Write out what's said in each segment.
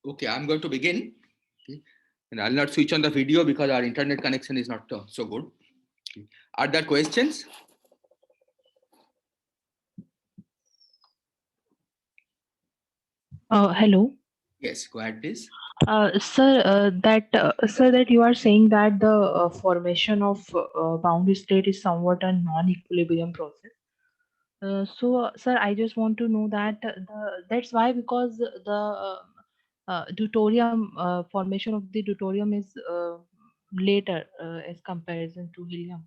Okay, I'm going to begin. Okay. And I'll not switch on the video because our internet connection is not so good. Okay. Are there questions? Hello. Yes, go ahead, please. Sir, that you are saying that the formation of boundary state is somewhat a non-equilibrium process. Sir, I just want to know that that's why, because the deuterium formation of the deuterium is later as comparison to helium,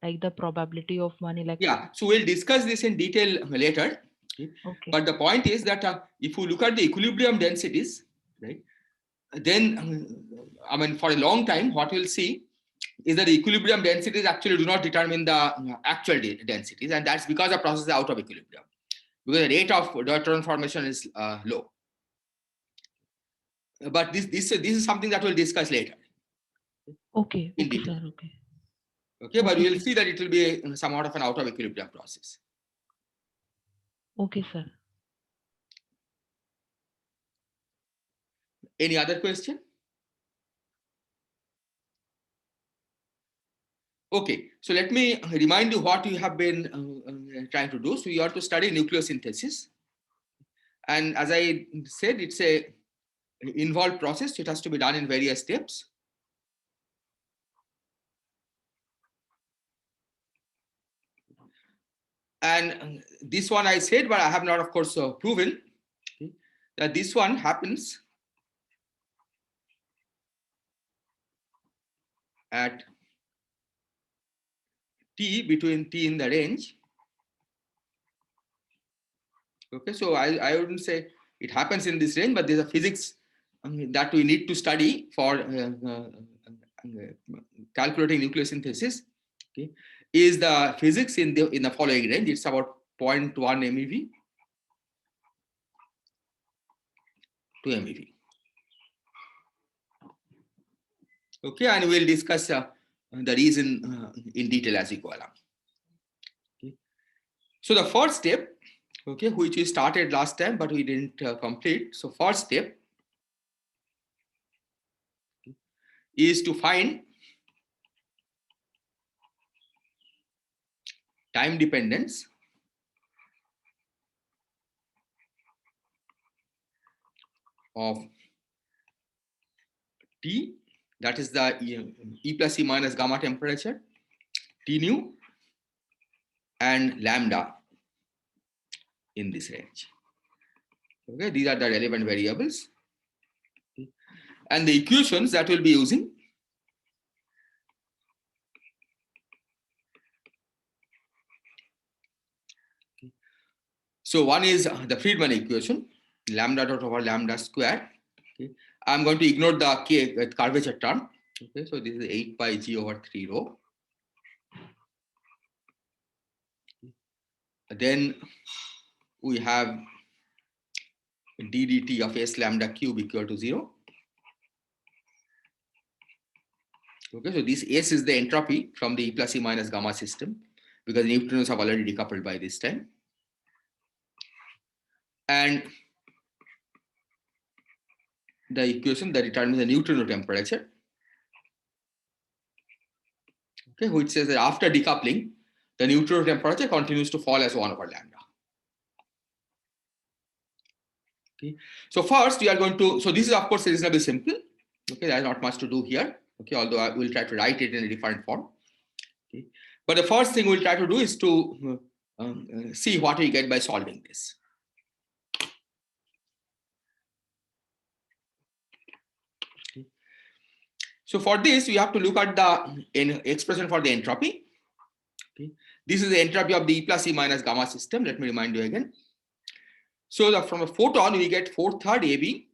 like the probability of one electron. Yeah, so we'll discuss this in detail later. Okay. Okay. But the point is that if you look at the equilibrium densities, right, then I mean, for a long time, what we'll see is that the equilibrium densities actually do not determine the actual densities, and that's because the process is out of equilibrium, because the rate of deuteron formation is low. But this is something that we'll discuss later Okay. in Okay, detail. sir. Okay. Okay, but Okay. we'll Okay. see that it will be somewhat of an out of equilibrium process. Okay, sir. Any other question? Okay, so let me remind you what you have been trying to do. So you have to study nucleosynthesis, and as I said, it's a involved process. It has to be done in various steps. And this one I said, but I have not, of course, proven that this one happens at t between t in the range. Okay, so I wouldn't say it happens in this range, but there's a physics that we need to study for calculating nucleosynthesis. Okay, is the physics in the following range. It's about 0.1 MeV to MeV. Okay, and we'll discuss the reason in detail as we go along. Okay. So the first step, okay, which we started last time but we didn't complete. So first step is to find time dependence of T, that is the E plus E minus gamma temperature, T nu, and lambda in this range. Okay, these are the relevant variables. And the equations that we'll be using. So one is the Friedmann equation, lambda dot over lambda square. Okay. I'm going to ignore the K curvature term. Okay, so this is 8 pi g over 3 rho. Then we have d dt of s lambda cube equal to 0. Okay, so this S is the entropy from the E plus E minus gamma system, because the neutrinos have already decoupled by this time. And the equation that determines the neutrino temperature, okay, which says that after decoupling, the neutrino temperature continues to fall as 1 over lambda. Okay, so first we are going to, so this is of course reasonably simple. Okay, there's not much to do here. Okay, although I will try to write it in a different form. Okay, but the first thing we'll try to do is to see what we get by solving this. Okay. So for this, we have to look at the expression for the entropy. Okay. This is the entropy of the E plus E minus gamma system. Let me remind you again. So from a photon, we get 4/3 AB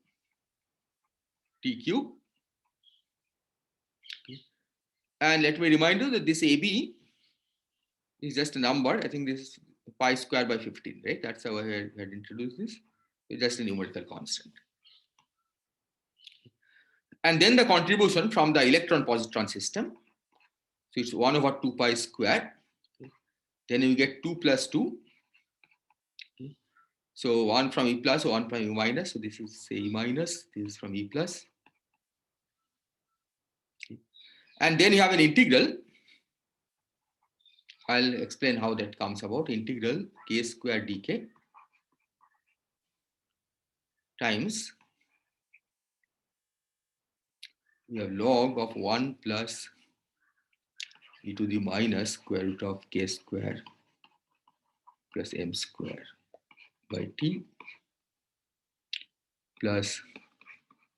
T cube. Okay. And let me remind you that this AB is just a number. I think this is pi square by 15, right? That's how I had introduced this. It's just a numerical constant. And then the contribution from the electron-positron system. So it's 1 over 2 pi square. Okay. Then you get 2 plus 2. Okay. So one from E plus, one from E minus. So this is say E minus, this is from E plus. And then you have an integral. I'll explain how that comes about. Integral k square dk times we have log of 1 plus e to the minus square root of k square plus m square by t plus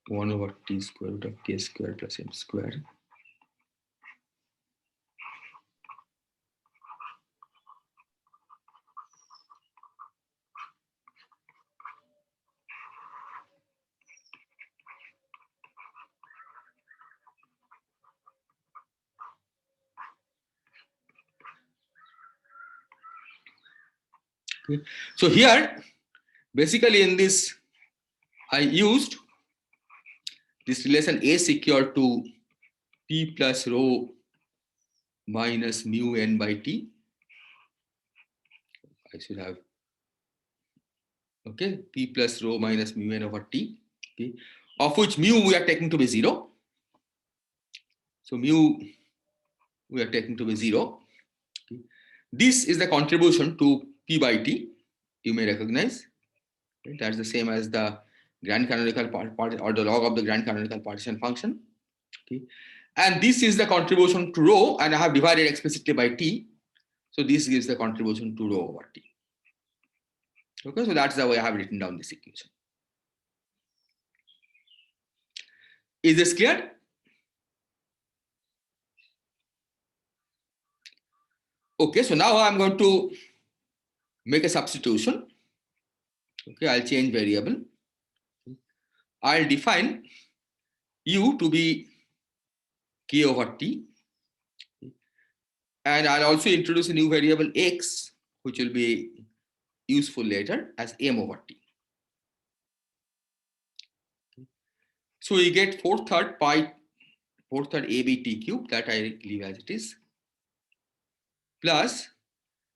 1 over t square root of k square plus m square. Okay. So here, basically in this, I used this relation A secure to P plus rho minus mu n by T. I should have, okay, P plus rho minus mu n over T, okay, of which mu we are taking to be 0. So mu we are taking to be 0. Okay. This is the contribution to P by T, you may recognize. Okay. That's the same as the grand canonical part or the log of the grand canonical partition function. Okay. And this is the contribution to rho, and I have divided explicitly by T. So this gives the contribution to rho over T. Okay, so that's the way I have written down this equation. Is this clear? Okay, so now I'm going to make a substitution. Okay, I'll change variable. I'll define u to be k over t. And I'll also introduce a new variable x, which will be useful later as m over t. So we get 4/3 pi, 4/3 ab t cube, that I leave as it is, plus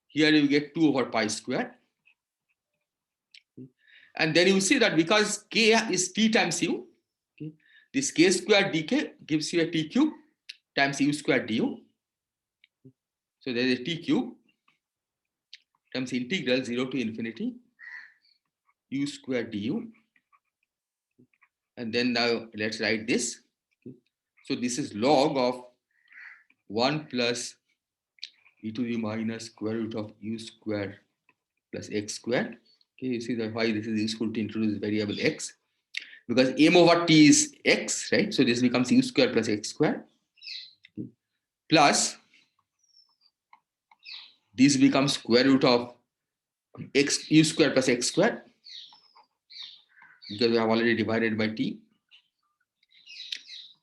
here you get 2 over pi square. And then you see that because k is t times u, okay, this k square dk gives you a t cube times u square du. So there is a t cube times integral 0 to infinity u square du. And then now let's write this. So this is log of 1 plus e to the minus square root of u square plus x square. Okay, you see that why this is useful to introduce variable x, because m over t is x, right? So this becomes u square plus x square, plus this becomes square root of x u square plus x square, because we have already divided by t,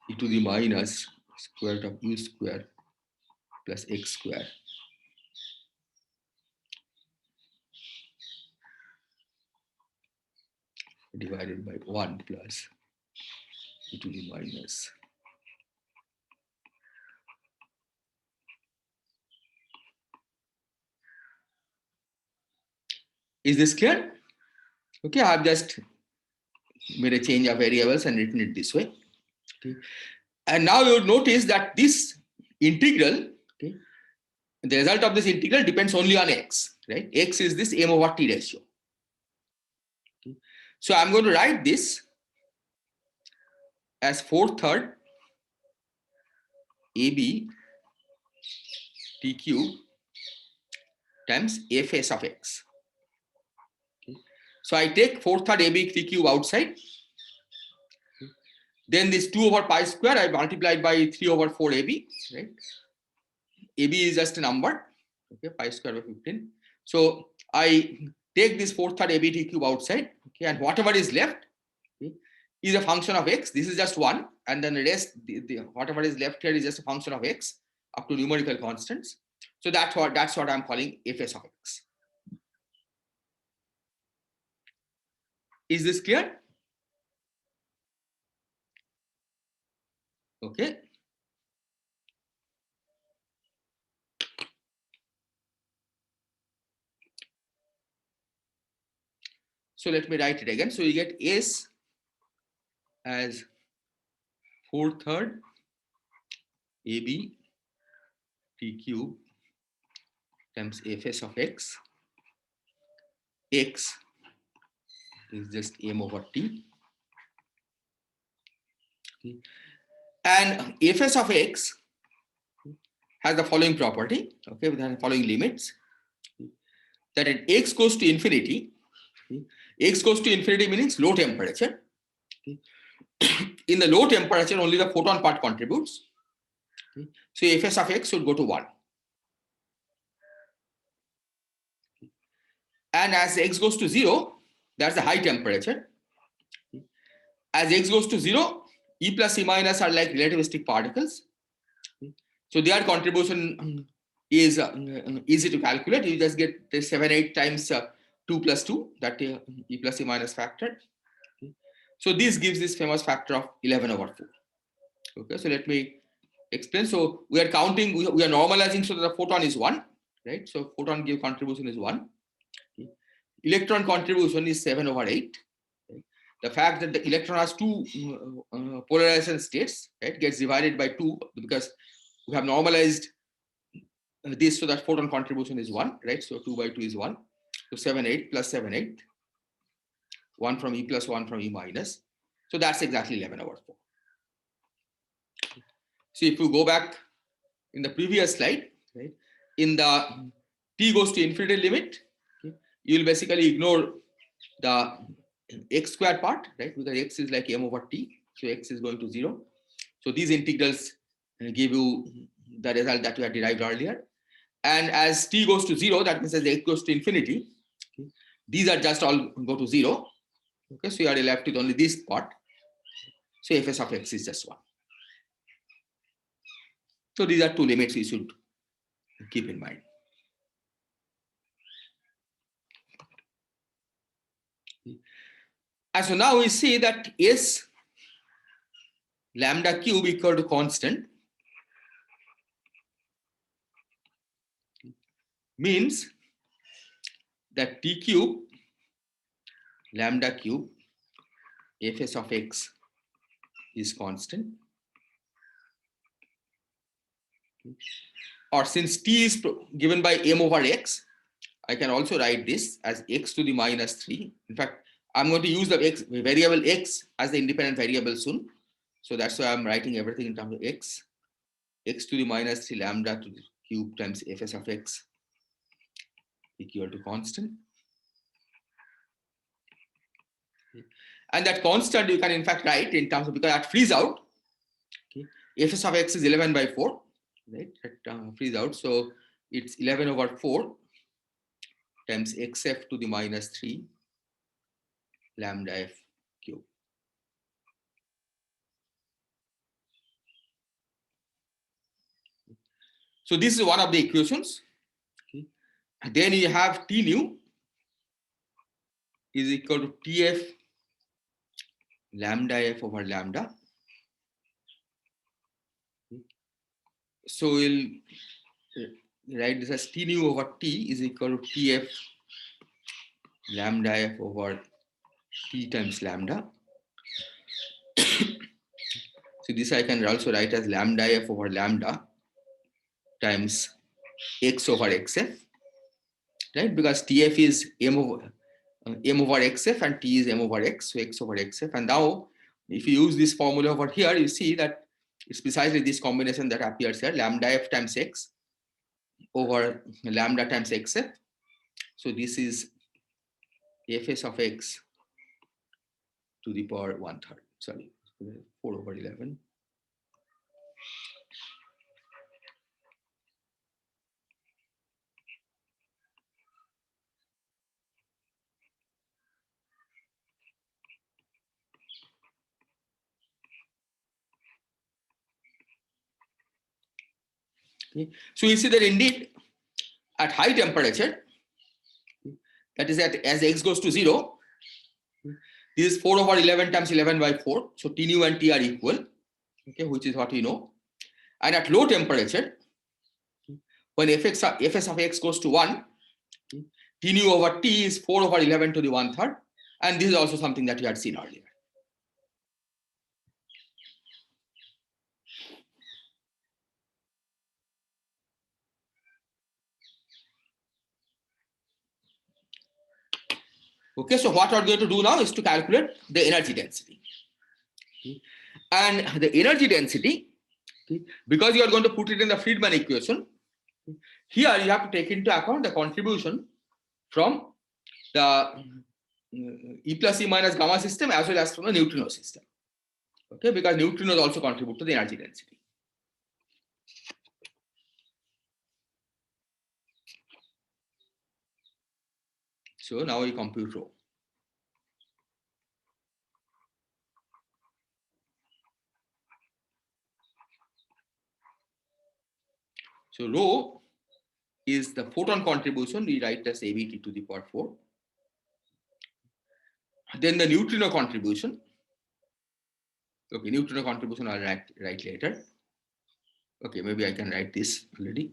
e to the minus square root of u square plus x square. Divided by 1 plus e to the minus. Is this clear? Okay, I have just made a change of variables and written it this way. Okay. And now you would notice that this integral, okay, the result of this integral depends only on x, right? X is this m over t ratio. Okay. So I'm going to write this as 4/3 ab t cube times fs of x. Okay. So I take 4/3 ab t cube outside. Then this 2 over pi square I multiplied by 3 over 4 ab, right? AB is just a number, okay, pi square by 15. So I take this 4/3 ABT cube outside, okay, and whatever is left, okay, is a function of x. This is just 1, and then the rest, whatever is left here is just a function of x up to numerical constants. So that's what I'm calling fs of x. Is this clear? Okay. So let me write it again. So you get S as 4/3 AB T cube times Fs of x. X is just m over t. And Fs of x has the following property, okay, with the following limits, that at x goes to infinity, x goes to infinity means low temperature. In the low temperature, only the photon part contributes. So Fs of x should go to 1. And as x goes to 0, that's the high temperature. As x goes to 0, E plus E minus are like relativistic particles. So their contribution is easy to calculate. You just get the 7/8 times 2 plus 2, that E plus E minus factor. So this gives this famous factor of 11/4. Okay, so let me explain. So we are counting, we are normalizing so that the photon is 1, right? So photon give contribution is 1. Electron contribution is 7/8. Right? The fact that the electron has two polarization states, right, gets divided by 2 because we have normalized this so that photon contribution is 1, right? So 2 by 2 is 1. So 7/8 plus 7/8. 1 from E plus 1 from E minus. So that's exactly 11/4. So if you go back in the previous slide, right, in the t goes to infinity limit, okay, you will basically ignore the x squared part, right, because x is like m over t, so x is going to 0. So these integrals give you the result that we had derived earlier. And as t goes to 0, that means as x goes to infinity, okay, these are just all go to 0. Okay, so you are left with only this part. So Fs of x is just 1. So these are two limits we should keep in mind. And so now we see that S lambda cube equal to constant means that t cube lambda cube Fs of x is constant. Or since t is given by m over x, I can also write this as x to the minus 3. In fact, I'm going to use the x variable x as the independent variable soon. So that's why I'm writing everything in terms of x to the minus 3 lambda to the cube times Fs of x equal to constant. And that constant you can in fact write in terms of, because that frees out, okay, Fs of x is 11/4, right? That frees out. So it's 11/4 times xf to the minus 3 lambda f cube. So this is one of the equations. Okay. And then you have T nu is equal to Tf lambda f over lambda. So we'll write this as T nu over T is equal to Tf lambda f over T times lambda. So this I can also write as lambda f over lambda times x over xf, right? Because Tf is m over xf and T is m over x, so x over xf. And now if you use this formula over here, you see that it's precisely this combination that appears here, lambda f times x over lambda times xf. So this is Fs of x to the power 1/3, sorry, 4/11. Okay. So you see that indeed at high temperature, that is as x goes to 0, this is 4/11 times 11/4. So T nu and T are equal, okay, which is what we know. And at low temperature, when Fs of x goes to 1, T nu over T is 4/11 to the 1/3. And this is also something that you had seen earlier. Okay, so what we're going to do now is to calculate the energy density. Okay. And the energy density, okay, because you are going to put it in the Friedman equation, here you have to take into account the contribution from the E plus E minus gamma system as well as from the neutrino system. Okay, because neutrinos also contribute to the energy density. So now we compute rho. So rho is the photon contribution, we write as ABT to the power 4. Then the neutrino contribution. Okay, neutrino contribution I'll write later. Okay, maybe I can write this already.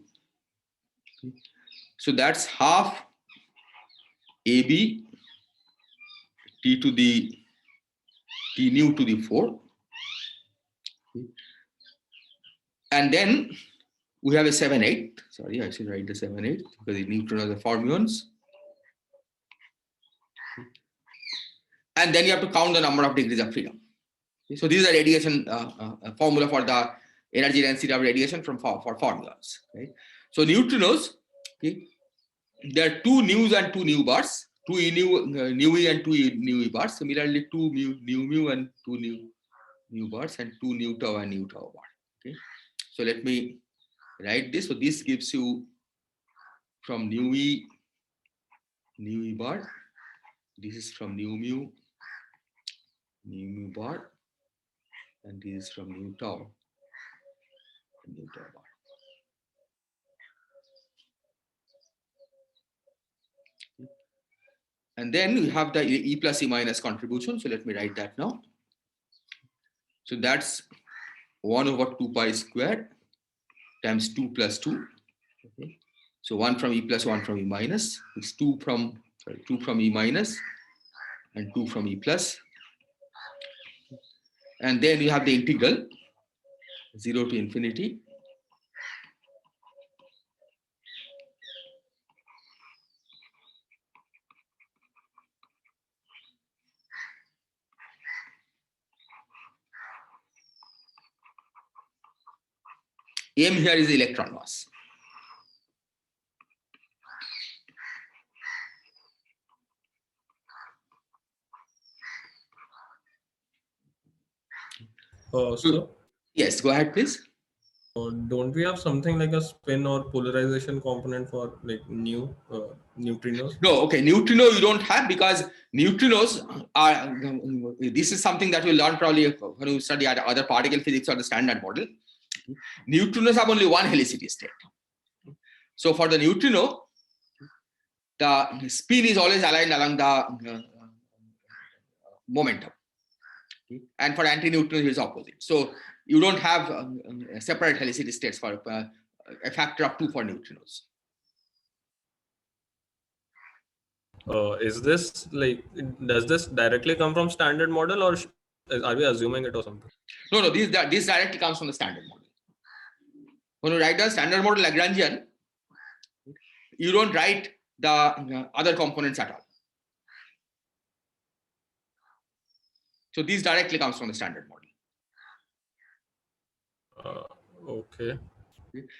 Okay. So that's half AB T to the T nu to the 4. Okay. And then we have a 7/8. Sorry, I should write the 7/8 because the neutrinos are fermions. And then you have to count the number of degrees of freedom. Okay. So this is a radiation formula for the energy density of radiation for formulas. Right? So neutrinos, okay, there are 2 nus and 2 nu bars, 2 e nu e and 2 e nu e bars. Similarly, 2 mu and 2 nu bars and 2 nu tau and nu tau bar. Okay, so let me write this. So this gives you from nu e bar. This is from nu mu bar, and this is from nu tau bar. And then we have the E plus E minus contribution. So let me write that now. So that's 1 over 2 pi squared times 2 plus 2. Okay. So 1 from E plus, 1 from E minus. It's 2 from E minus and 2 from E plus. And then you have the integral 0 to infinity. M here is the electron mass. So yes, go ahead, please. Don't we have something like a spin or polarization component for like neutrinos? No, okay, neutrino you don't have because neutrinos are, this is something that we'll learn probably when you study other particle physics or the standard model. Neutrinos have only one helicity state. So for the neutrino, the spin is always aligned along the momentum. Okay. And for antineutrino, it is opposite. So you don't have separate helicity states for a factor of 2 for neutrinos. Is this like, does this directly come from standard model, or are we assuming it or something? No, this directly comes from the standard model. When you write the standard model Lagrangian, you don't write the other components at all. So this directly comes from the standard model. Okay.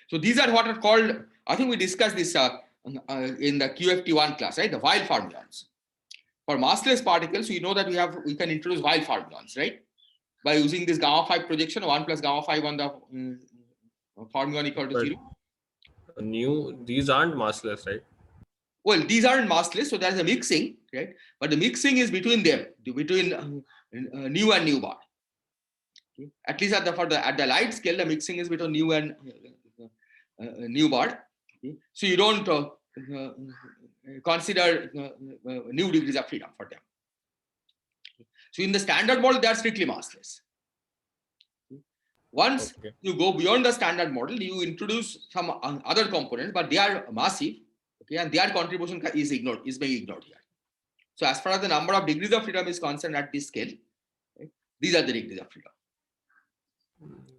So these are what are called, I think we discussed this in the QFT1 class, right? The Weyl fermions. For massless particles, we know that we can introduce Weyl fermions, right? By using this gamma 5 projection, 1 plus gamma 5 on the fermion equal to 0. These aren't massless, right? Well, these aren't massless, so there's a mixing, right? But the mixing is between them, between nu and nu bar. Okay? At least at the light scale, the mixing is between nu and nu bar. Okay? So you don't consider new degrees of freedom for them. So in the standard model, they are strictly massless. Once you go beyond the standard model, you introduce some other components, but they are massive. Okay, and their contribution is being ignored here. So as far as the number of degrees of freedom is concerned at this scale, right, these are the degrees of freedom.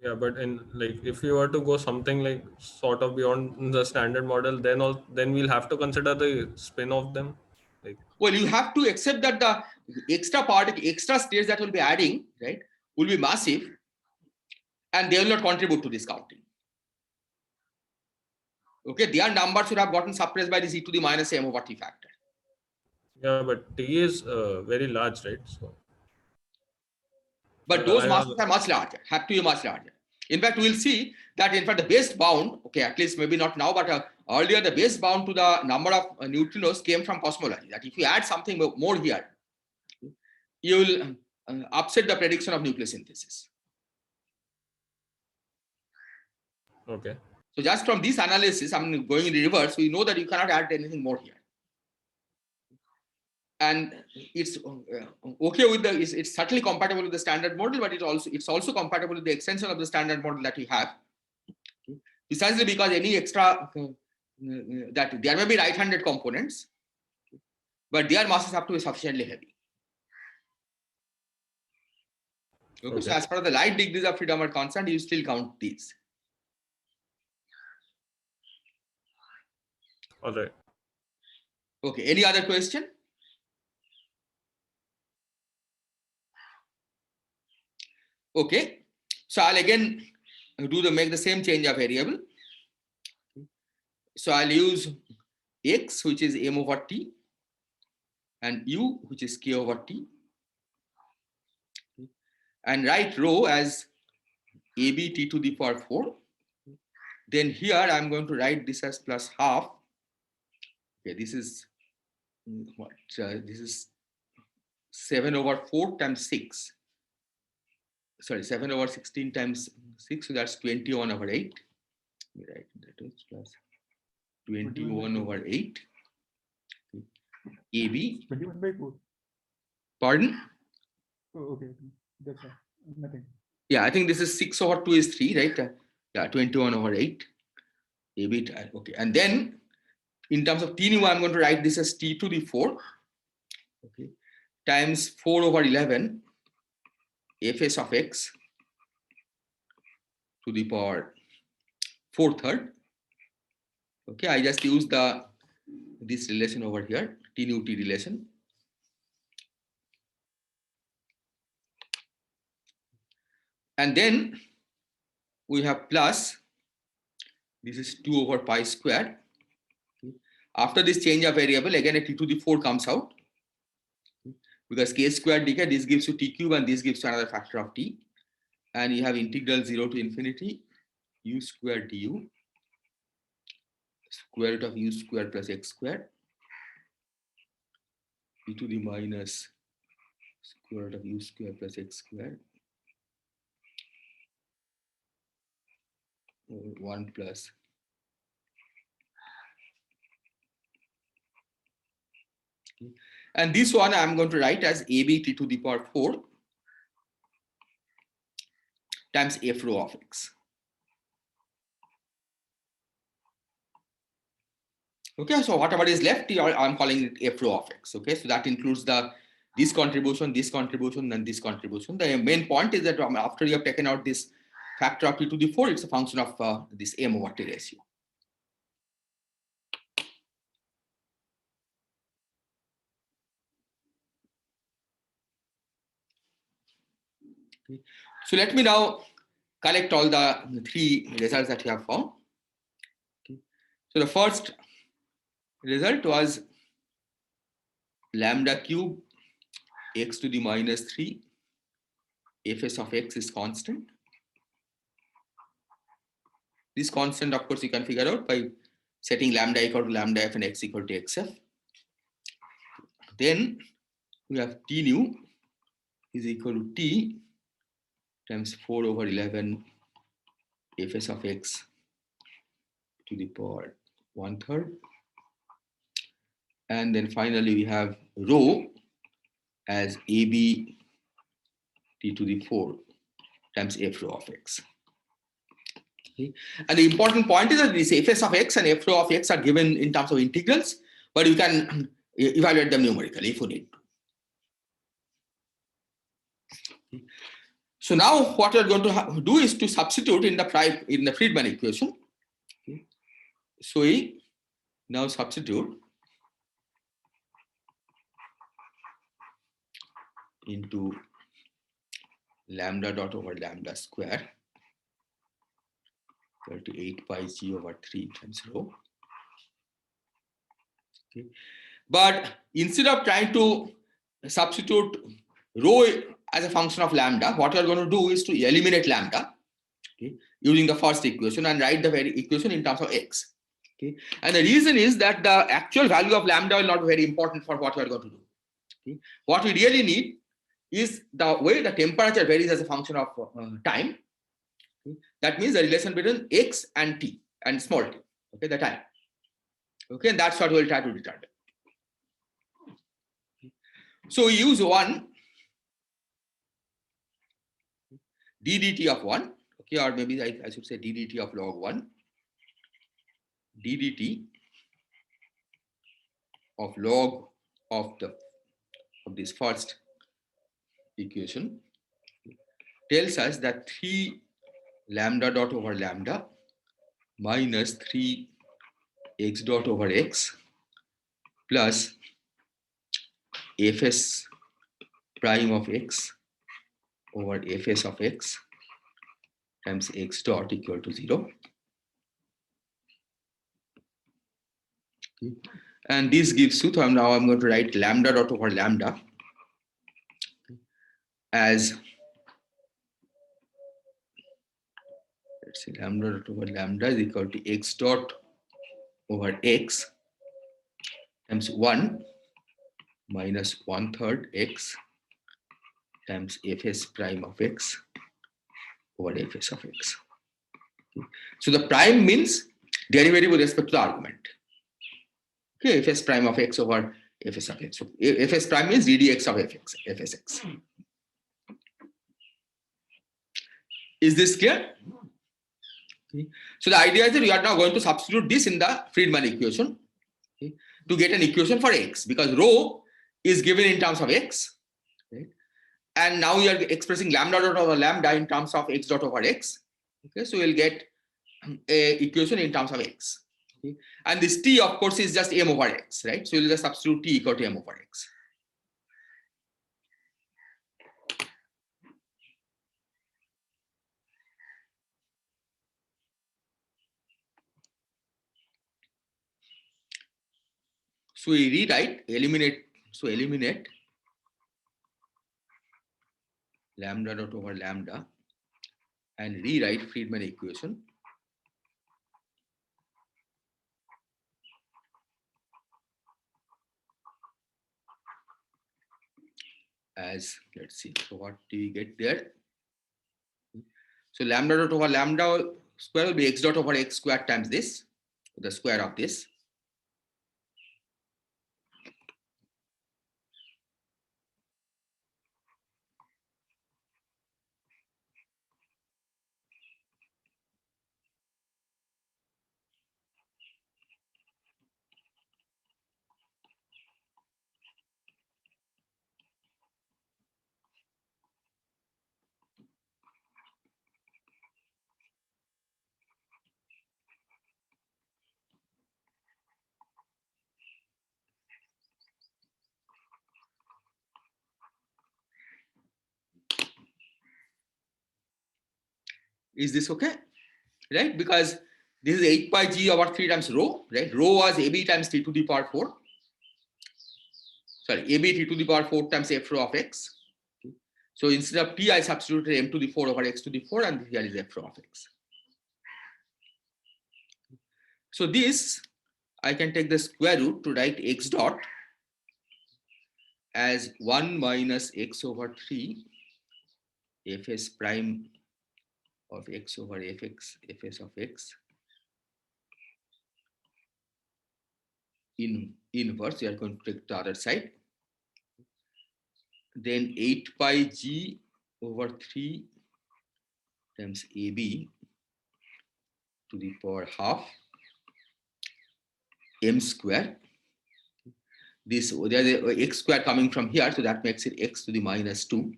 Yeah, but in like if you were to go something like sort of beyond the standard model, then we'll have to consider the spin of them. Like, Well, you have to accept that the extra states that will be adding, right, will be massive, and they will not contribute to this counting. Okay, their numbers should have gotten suppressed by this e to the minus m over t factor. yeah, but T is very large, right? So, But those I masses have- are much larger, have to be much larger. In fact, we'll see that in fact the base bound, okay, at least maybe not now, but earlier the base bound to the number of neutrinos came from cosmology. That if you add something more here, you will upset the prediction of nucleosynthesis. okay. So just from this analysis, I'm going in reverse, we know that you cannot add anything more here. And it's okay with the, it's certainly compatible with the standard model, but it's also compatible with the extension of the standard model that we have. Precisely because any extra, that there may be right-handed components, but their masses have to be sufficiently heavy. Okay, so as far as the light degrees of freedom are concerned, you still count these. All right. Okay, any other question? Okay, so I'll again make the same change of variable. So I'll use x, which is m over t, and u, which is k over t, and write rho as ab t to the power 4. Then here I'm going to write this as plus half. Okay, this is what? This is 7 over 4 times 6. Sorry, 7 over 16 times 6, so that's 21 over 8. Right, that is plus 21 over 8. AB. 21 by 4. Pardon? Oh, okay. That's all. Nothing. Yeah, I think this is 6 over 2 is 3, right? Yeah, 21 over 8. AB, okay. And then in terms of t nu, I'm going to write this as t to the 4, okay, times 4 over 11 fs of x to the power 4/3. Okay, I just use this relation over here, t nu t relation. And then we have plus, this is 2 over pi squared. After this change of variable, again a t to the 4 comes out. Because k squared decay, this gives you t cube and this gives you another factor of t. And you have integral 0 to infinity u squared du, square root of u squared plus x squared, e to the minus square root of u squared plus x squared, 1 plus and this one I'm going to write as ab t to the power 4 times f rho of x. Okay, so whatever is left, I'm calling it f rho of x. Okay, so that includes this contribution, and this contribution. The main point is that after you have taken out this factor of t to the 4, it's a function of this m over t ratio. Okay. So let me now collect all the 3 results that you have found. Okay. So the first result was lambda cube x to the minus 3 fs of x is constant. This constant, of course, you can figure out by setting lambda equal to lambda f and x equal to xf. Then we have t nu is equal to t times 4 over 11 fs of x to the power 1/3. And then finally we have rho as ab t to the 4 times f rho of x. Okay. And the important point is that this fs of x and f rho of x are given in terms of integrals, but you can evaluate them numerically if you need to. So now what we are going to do is to substitute in the Friedman equation. Okay. So we now substitute into lambda dot over lambda square equal to 8 pi g over 3 times rho. Okay. But instead of trying to substitute rho as a function of lambda, what we are going to do is to eliminate lambda, okay, using the first equation and write the very equation in terms of x. Okay. And the reason is that the actual value of lambda will not be very important for what we are going to do. Okay. What we really need is the way the temperature varies as a function of time. Okay. That means the relation between x and t and small t, okay, the time. Okay, and that's what we'll try to determine. So we use 1 d dt of 1, okay, or maybe I should say d dt of log 1, d dt of log of this first equation tells us that 3 lambda dot over lambda minus 3 x dot over x plus fs prime of x over fs of x times x dot equal to 0. Okay. And this gives you, so now I'm going to write lambda dot over lambda as, let's say lambda dot over lambda is equal to x dot over x times 1 minus 1/3 x times fs prime of x over fs of x. Okay. So the prime means derivative with respect to the argument. Okay, fs prime of x over fs of x. So fs prime means ddx of fsx. Is this clear? Okay. So the idea is that we are now going to substitute this in the Friedman equation, okay, to get an equation for x, because rho is given in terms of x, right? And now we are expressing lambda dot over lambda in terms of x dot over x. Okay, so we'll get a equation in terms of x. Okay. And this t, of course, is just m over x, right? So we'll just substitute t equal to m over x. So we rewrite, eliminate lambda dot over lambda and rewrite Friedman equation as, let's see, so what do we get there? So lambda dot over lambda square will be x dot over x squared times this, the square of this. Is this okay? Right? Because this is 8 pi g over 3 times rho, right? Rho was ab times t to the power 4. Sorry, ab t to the power 4 times f rho of x. Okay. So instead of t, I substituted m to the 4 over x to the 4, and here is f rho of x. So this, I can take the square root to write x dot as 1 minus x over 3 fs prime of x over fs of x in inverse. We are going to take the other side. Then 8 pi g over 3 times ab to the power half m square. This, there's a x square coming from here, so that makes it x to the minus 2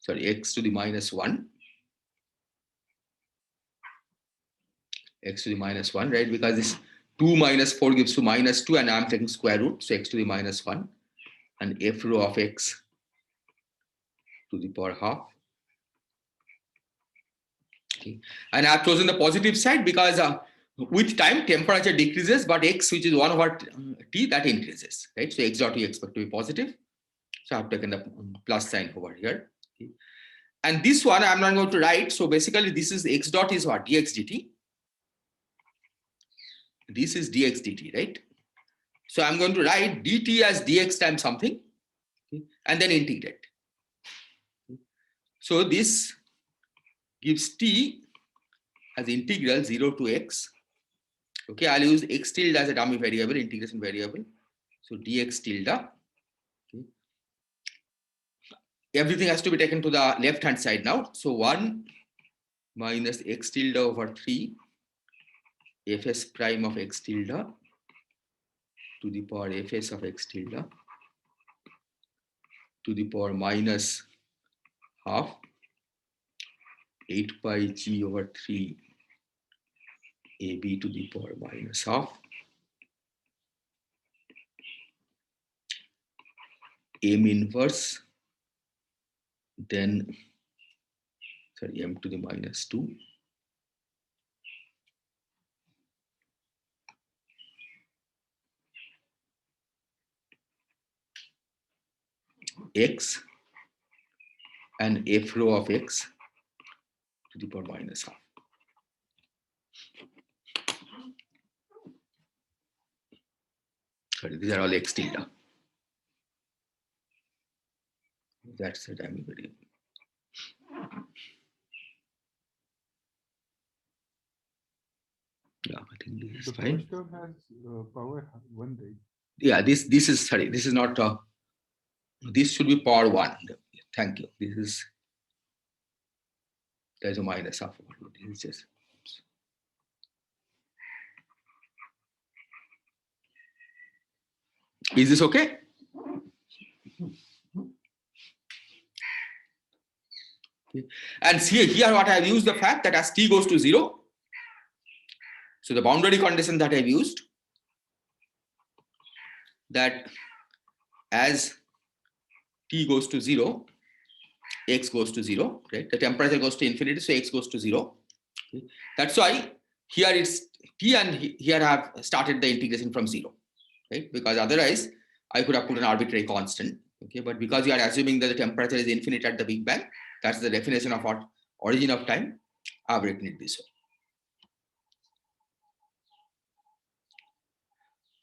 sorry, x to the minus 1. X to the minus 1, right? Because this 2 minus 4 gives to minus 2, and I'm taking square root, so x to the minus 1, and f rho of x to the power half. Okay. And I've chosen the positive side because with time temperature decreases, but x, which is 1 over t, that increases, right? So x dot we expect to be positive. So I've taken the plus sign over here. Okay. And this one I'm not going to write. So basically this is x dot is what? Dx dt. This is dx dt, right? So I'm going to write dt as dx times something, okay, and then integrate. So this gives t as integral 0 to x. Okay, I'll use x tilde as a dummy variable, integration variable. So dx tilde. Okay. Everything has to be taken to the left hand side now. So 1 minus x tilde over 3 fs prime of x tilde to the power fs of x tilde to the power minus half 8 pi g over 3 ab to the power minus half m inverse, then sorry, m to the minus 2 x and f rho of x to the power minus half. Sorry, these are all x tilde. That's the dummy variable. Yeah, I think this is The fine. first term has power 1, right? Yeah, this is sorry, this is not this should be power 1. Thank you. This is, there's a minus half. This is just, is this okay? Okay. And see here what I have used, the fact that as t goes to 0, so the boundary condition that I've used, that as t goes to 0, x goes to 0, right? The temperature goes to infinity, so x goes to 0. Okay. That's why here it's t, and here I have started the integration from 0, right? Because otherwise I could have put an arbitrary constant. Okay, but because you are assuming that the temperature is infinite at the Big Bang, that's the definition of what origin of time, I have written it this way.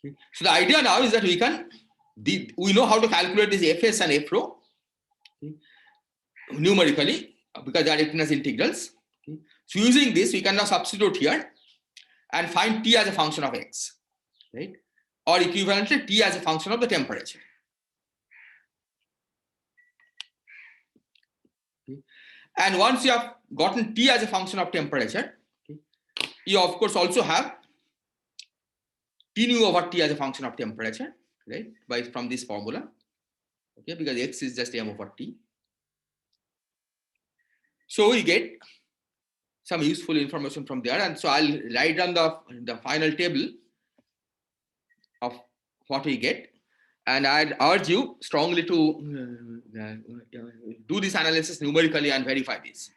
Okay. So the idea now is that we know how to calculate this fs and f rho, okay, numerically, because they are written as integrals. Okay. So using this, we can now substitute here and find t as a function of x, right? Or equivalently t as a function of the temperature. Okay. And once you have gotten t as a function of temperature, okay, you of course also have t nu over t as a function of temperature, right? From this formula, okay, because x is just m over t. So we get some useful information from there, and so I'll write down the final table of what we get, and I'd urge you strongly to do this analysis numerically and verify this.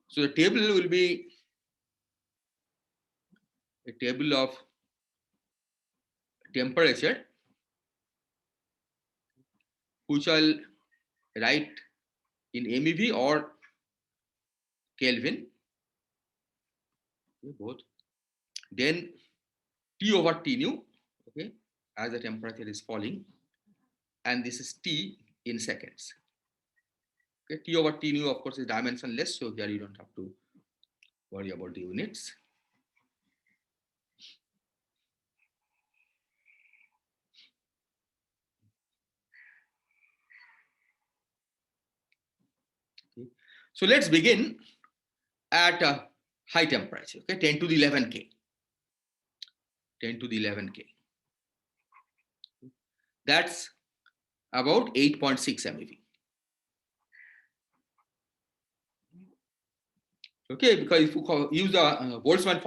So the table will be a table of temperature, which I'll write in MeV or Kelvin, okay, both. Then T over T nu, okay, as the temperature is falling, and this is T in seconds. Okay, T over T nu, of course, is dimensionless, so here you don't have to worry about the units. Okay. So let's begin at high temperature, okay, 10 to the 11 K. 10 to the 11 K. That's about 8.6 MeV. Okay, because if you use the Boltzmann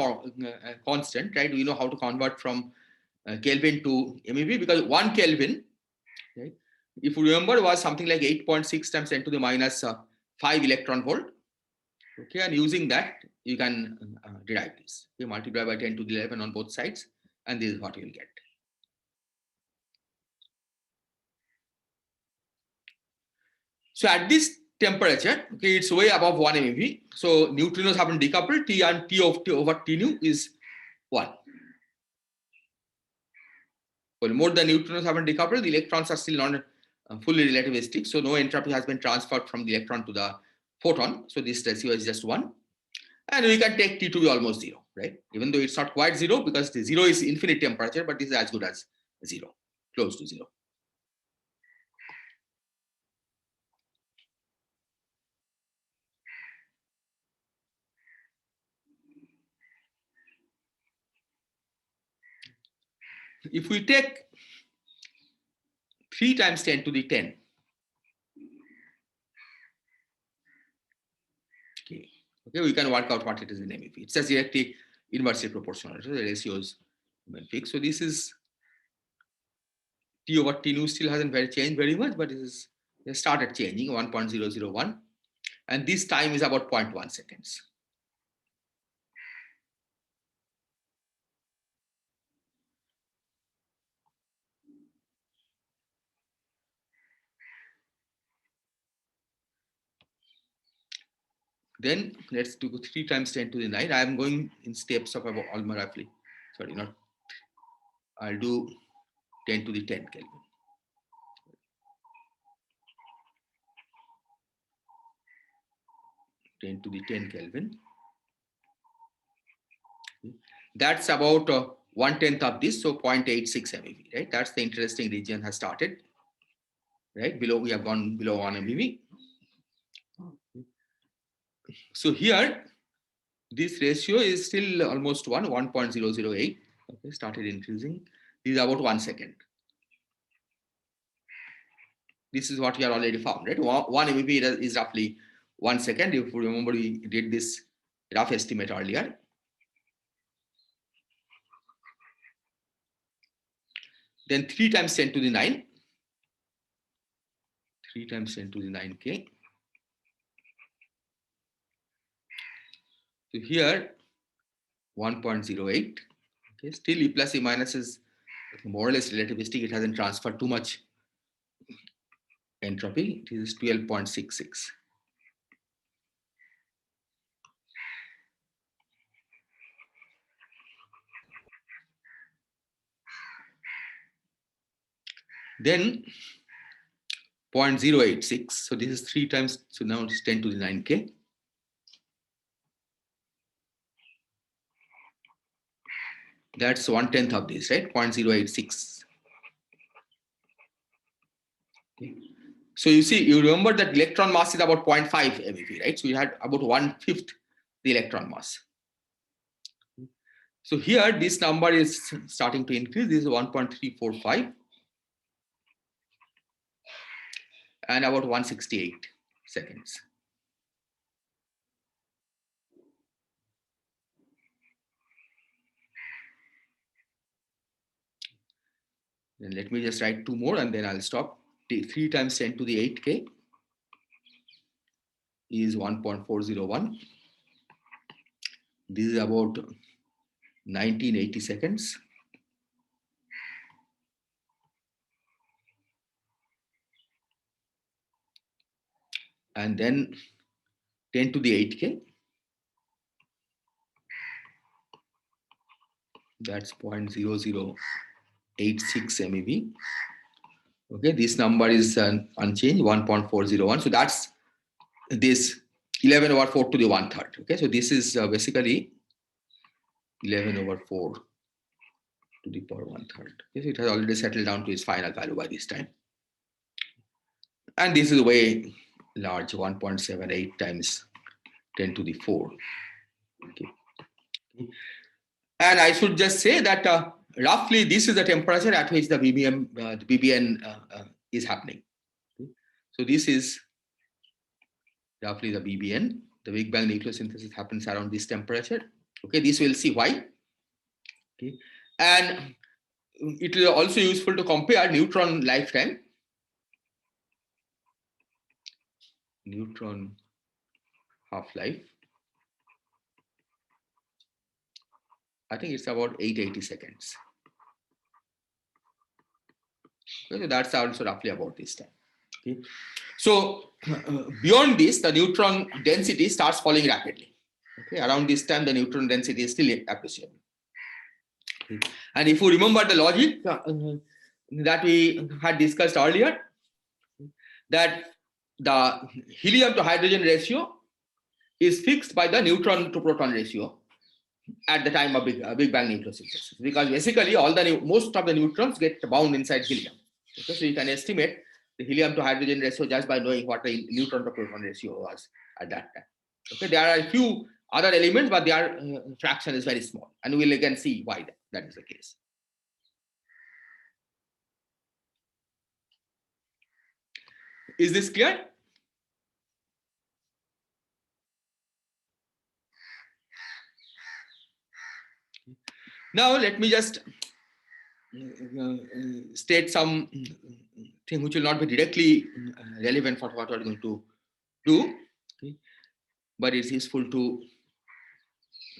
constant, right, we know how to convert from Kelvin to MeV, because 1 Kelvin, right, if you remember, was something like 8.6 times 10 to the minus 5 electron volt. Okay, and using that, you can derive this. You multiply by 10 to the 11 on both sides, and this is what you will get. So at this temperature, okay, it's way above 1 MeV. So neutrinos haven't decoupled. T and T over T nu is 1. Well, more than neutrinos haven't decoupled, the electrons are still not fully relativistic. So no entropy has been transferred from the electron to the photon. So this ratio is just 1. And we can take T to be almost 0, right? Even though it's not quite 0, because the 0 is infinite temperature, but this is as good as 0, close to 0. If we take 3 times 10 to the 10, okay, we can work out what it is in MeV. It's just directly inversely proportional. So the ratios fixed. So this is T over T nu still hasn't changed very much, but it started changing 1.001, and this time is about 0.1 seconds. Then let's do 3 times 10 to the 9. I am going in steps of about almost roughly. Sorry, not. I'll do 10 to the 10 Kelvin. (10 to the 10 Kelvin). That's about 1/10 of this, so 0.86 MeV, right? That's the interesting region has started, right? Below, we have gone below 1 MeV. So here, this ratio is still almost 1.008. Okay, started increasing. This is about 1 second. This is what we are already found, right? 1 MeV is roughly 1 second. If you remember, we did this rough estimate earlier. Then 3 times 10 to the 9. 3 times 10 to the 9 K. So here, 1.08. Okay, still E plus E minus is more or less relativistic. It hasn't transferred too much entropy. It is 12.66. Then 0.086. So this is 3 times. So now it's 10 to the 9 K. That's 1/10 of this, right? 0.086. Okay. So you see, you remember that electron mass is about 0.5 MeV, right? So you had about 1/5 the electron mass. So here, this number is starting to increase. This is 1.345 and about 168 seconds. Then let me just write 2 more and then I'll stop. 3 times 10 to the 8 K is 1.401. This is about 1980 seconds. And then 10 to the 8 K. That's 0.0086 MeV. Okay, this number is unchanged, 1.401. So that's this 11 over 4 to the 1/3. Okay, so this is basically 11 over 4 to the power 1/3. Okay, so it has already settled down to its final value by this time. And this is way large, 1.78 times 10 to the 4. Okay. And I should just say that roughly this is the temperature at which the BBN is happening. Okay. So this is roughly the BBN the Big Bang nucleosynthesis happens around this temperature. Okay, this we'll see why. Okay, and it is also useful to compare neutron lifetime. Neutron half-life. I think it's about 880 seconds. Okay, so that's also roughly about this time. Okay. So beyond this, the neutron density starts falling rapidly. Okay. Around this time, the neutron density is still appreciable. Okay. And if you remember the logic that we had discussed earlier, that the helium to hydrogen ratio is fixed by the neutron to proton ratio at the time of Big Bang nucleosynthesis, because basically most of the neutrons get bound inside helium. Okay, so you can estimate the helium to hydrogen ratio just by knowing what the neutron to proton ratio was at that time. Okay, there are a few other elements, but their fraction is very small, and we'll again see why that is the case. Is this clear? Now let me just state some thing which will not be directly relevant for what we're going to do, okay, but it's useful to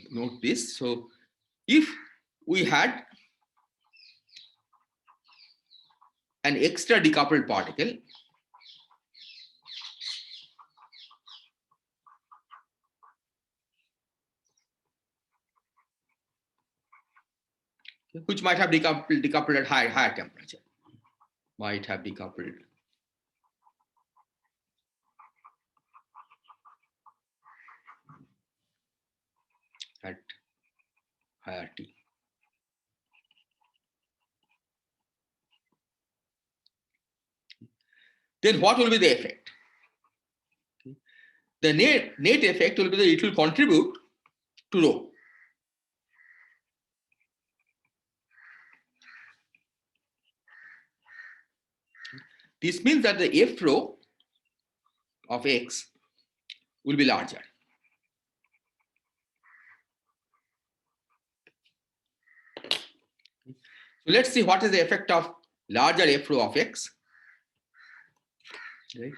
note this. So if we had an extra decoupled particle, which might have decoupled at higher temperature, might have decoupled at higher T. Then what will be the effect? The net effect will be that it will contribute to rho. This means that the F rho of X will be larger. So let's see what is the effect of larger F rho of X. Right.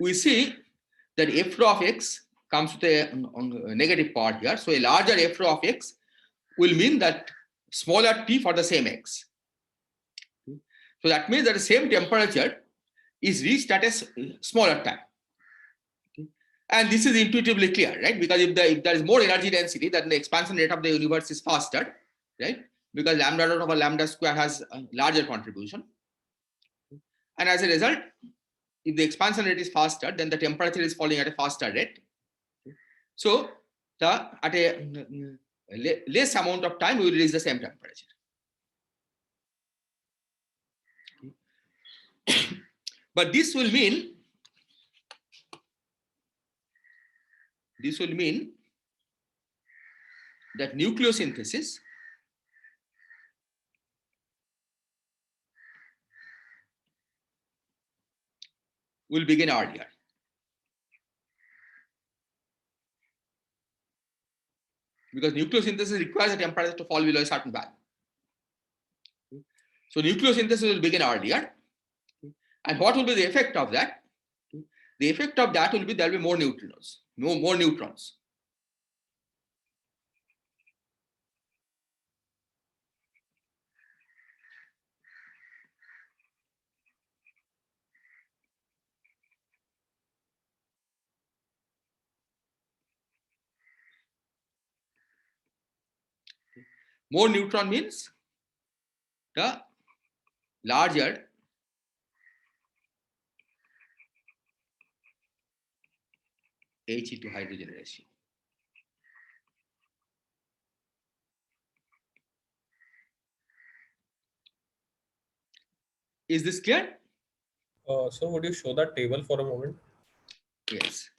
We see that F rho of X comes with a negative part here. So a larger F rho of X will mean that smaller T for the same X. So that means that the same temperature is reached at a smaller time. And this is intuitively clear, right? Because if there is more energy density, then the expansion rate of the universe is faster, right? Because lambda naught over lambda square has a larger contribution. And as a result, if the expansion rate is faster, then the temperature is falling at a faster rate. So at a less amount of time, we will reach the same temperature. But this will mean that nucleosynthesis will begin earlier. Because nucleosynthesis requires the temperature to fall below a certain value. So nucleosynthesis will begin earlier. And what will be the effect of that? The effect of that will be there will be more neutrinos, more neutrons. More neutron means the larger He to hydrogen ratio. Is this clear? So would you show that table for a moment? Yes.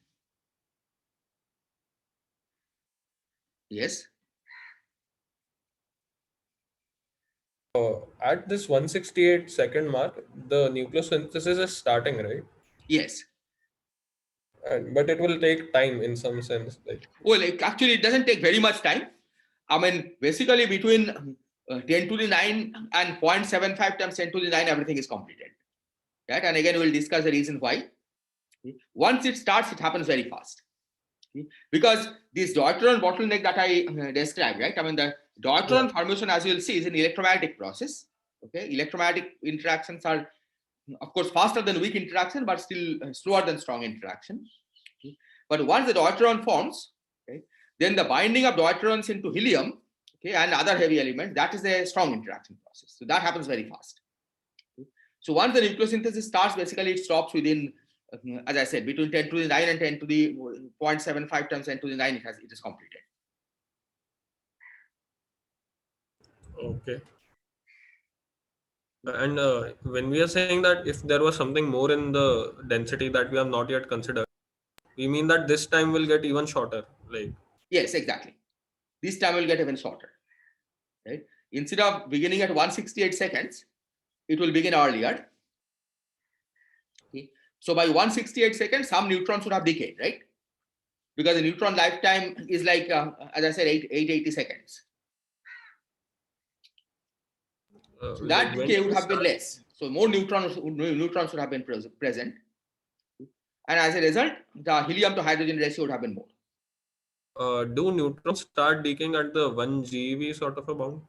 Yes. At this 168 second mark, the nucleosynthesis is starting, right? Yes. But it will take time in some sense. Like, Well, actually, it doesn't take very much time. I mean, basically between 10 to the 9 and 0.75 times 10 to the 9, everything is completed. Right? And again, we'll discuss the reason why. Once it starts, it happens very fast. Because this deuteron bottleneck that I described, right? I mean, the deuteron formation, as you'll see, is an electromagnetic process. Okay, electromagnetic interactions are, of course, faster than weak interaction, but still slower than strong interaction. Okay? But once the deuteron forms, okay, then the binding of deuterons into helium, okay, and other heavy elements, that is a strong interaction process. So that happens very fast. Okay? So once the nucleosynthesis starts, basically it stops within, as I said, between 10 to the 9 and 10 to the 0.75 times 10 to the 9, it is completed. okay. And when we are saying that if there was something more in the density that we have not yet considered, we mean that this time will get even shorter. Like, Yes, exactly. This time will get even shorter. Right? Instead of beginning at 168 seconds, it will begin earlier. Okay? So by 168 seconds, some neutrons would have decayed, right? Because the neutron lifetime is like, as I said, 880 seconds. So that like when decay would we have been start- less. So more neutrons would have been present. And as a result, the helium to hydrogen ratio would have been more. do neutrons start decaying at the 1 GeV sort of a bound?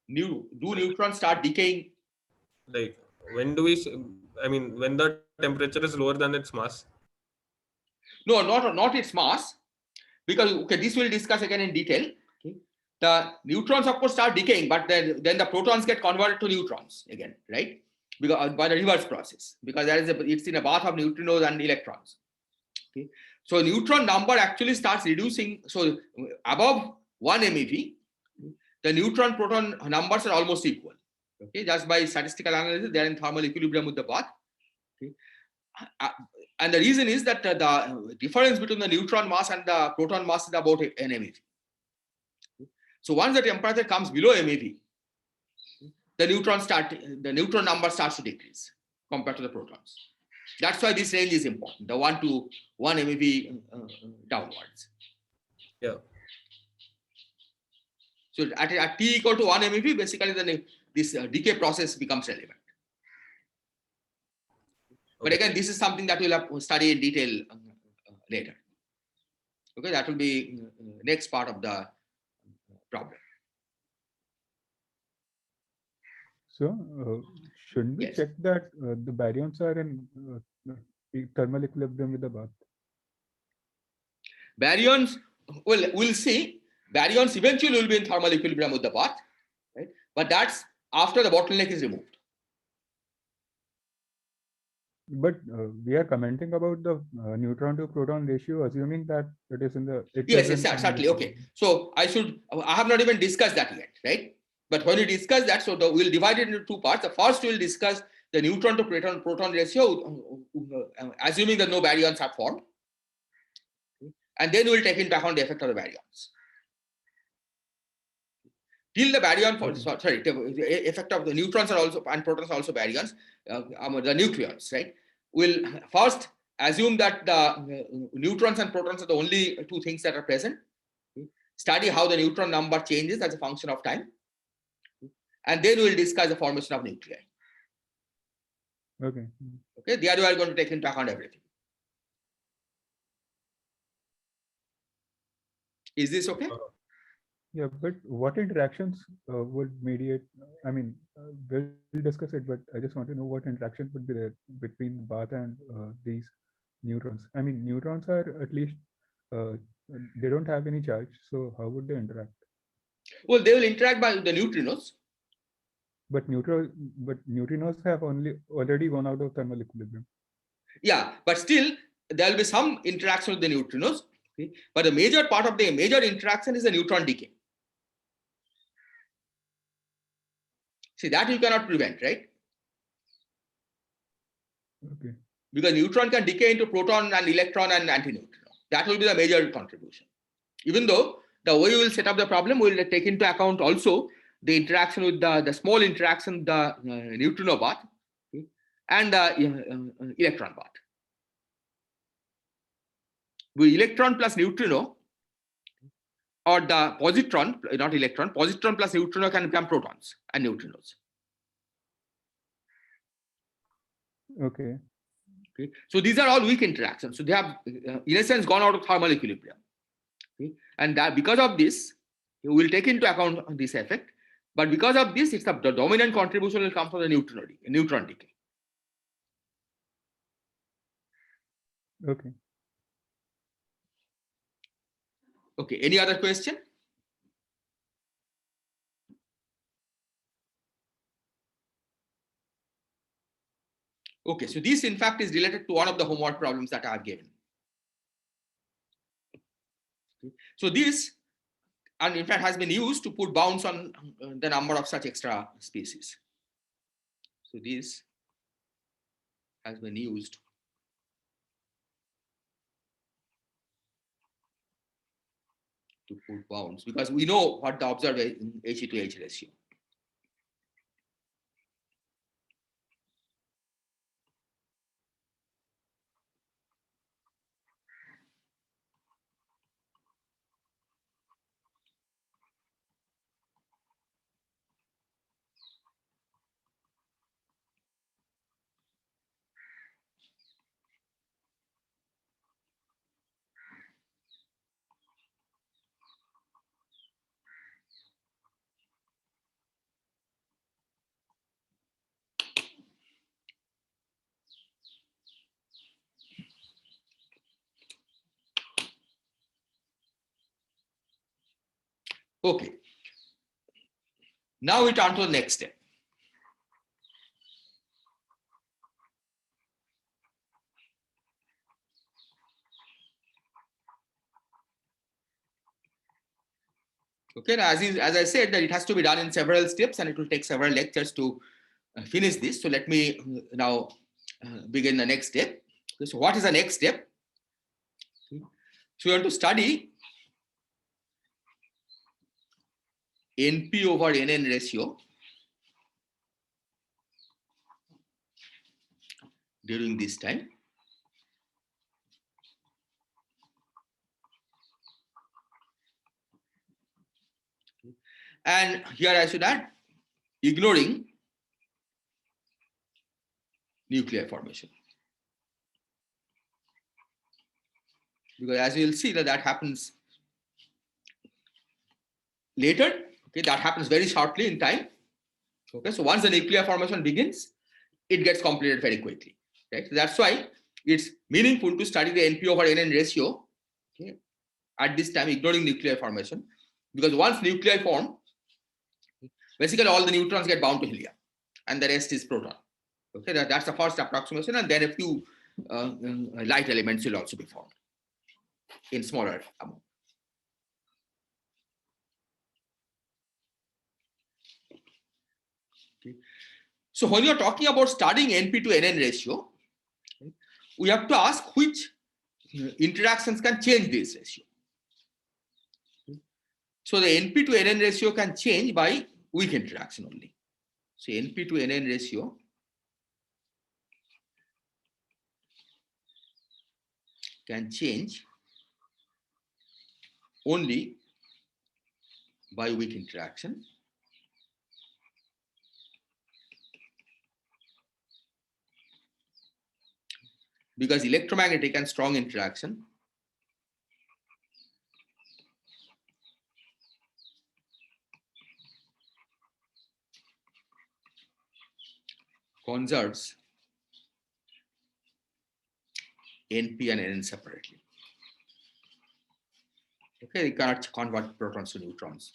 Do neutrons start decaying? Like, when do we, I mean, when the temperature is lower than its mass? No, not its mass. Because, okay, this we'll discuss again in detail. Okay? The neutrons, of course, start decaying, but then the protons get converted to neutrons again, right? Because by the reverse process, because it's in a bath of neutrinos and electrons. Okay, so neutron number actually starts reducing. So above 1 MeV, the neutron proton numbers are almost equal. Okay, just by statistical analysis, they are in thermal equilibrium with the bath. Okay. And the reason is that the difference between the neutron mass and the proton mass is about an MeV. So once the temperature comes below MeV, the neutron number starts to decrease compared to the protons. That's why this range is important, the 1 to 1 MeV downwards. Yeah. So at T equal to 1 MeV, basically this decay process becomes relevant. But again, this is something that we'll have to study in detail later. Okay, that will be next part of the problem. So, shouldn't we Yes. check that the baryons are in thermal equilibrium with the bath? Baryons, well, we'll see. Baryons eventually will be in thermal equilibrium with the bath, right? But that's after the bottleneck is removed. But we are commenting about the neutron to proton ratio, assuming that it is in the. Yes, certainly. Okay. So I have not even discussed that yet, right? But when we discuss that, so we'll divide it into two parts. The first we'll discuss the neutron to proton ratio, assuming that no baryons are formed. And then we'll take into account the effect of the baryons. Till the baryon, the effect of the neutrons are also and protons are also baryons, the nucleons, right? We'll first assume that the neutrons and protons are the only two things that are present. Study how the neutron number changes as a function of time. And then we'll discuss the formation of nuclei. Okay. Okay, there we are going to take into account everything. Is this okay? Yeah, but what interactions would mediate? I mean, we'll discuss it, but I just want to know what interactions would be there between the bath and these neutrons. I mean, neutrons are at least, they don't have any charge, so how would they interact? Well, they will interact by the neutrinos. But neutrinos have already gone out of thermal equilibrium. Yeah, but still there will be some interaction with the neutrinos. Okay? But the major part of the major interaction is the neutron decay. See, that you cannot prevent, right? Okay. Because neutron can decay into proton and electron and antineutrino. That will be the major contribution. Even though the way we will set up the problem, we will take into account also the interaction with the small interaction, the neutrino bath, okay, and the electron bath. with electron plus neutrino, or the positron, not electron, positron plus neutrino can become protons and neutrinos. Okay. Okay. So these are all weak interactions. So they have, in a sense, gone out of thermal equilibrium. Okay. And that because of this, you will take into account this effect. But because of this, it's the dominant contribution will come from the neutron decay. Okay. Okay. Any other question? Okay. So this, in fact, is related to one of the homework problems that I have given. Okay. So this, and in fact, has been used to put bounds on the number of such extra species. So this has been used to put bounds because we know what the observed He to H ratio. Okay. Now we turn to the next step. Okay, now as I said, that it has to be done in several steps and it will take several lectures to finish this. So let me now begin the next step. Okay, so what is the next step? Okay. So we want to study NP over NN ratio during this time. And here I should add, ignoring nuclear formation. Because as you will see that happens later, okay, that happens very shortly in time. Okay, so once the nuclear formation begins, it gets completed very quickly. Right? So that's why it's meaningful to study the NP over NN ratio, okay, at this time, ignoring nuclear formation, because once nuclei form, basically all the neutrons get bound to helium and the rest is proton. Okay, that's the first approximation, and then a few light elements will also be formed in smaller amount. Okay. So when you're talking about studying NP to NN ratio, we have to ask which interactions can change this ratio. So the NP to NN ratio can change by weak interaction only. So NP to NN ratio can change only by weak interaction. Because electromagnetic and strong interaction conserves NP and NN separately. Okay, you cannot convert protons to neutrons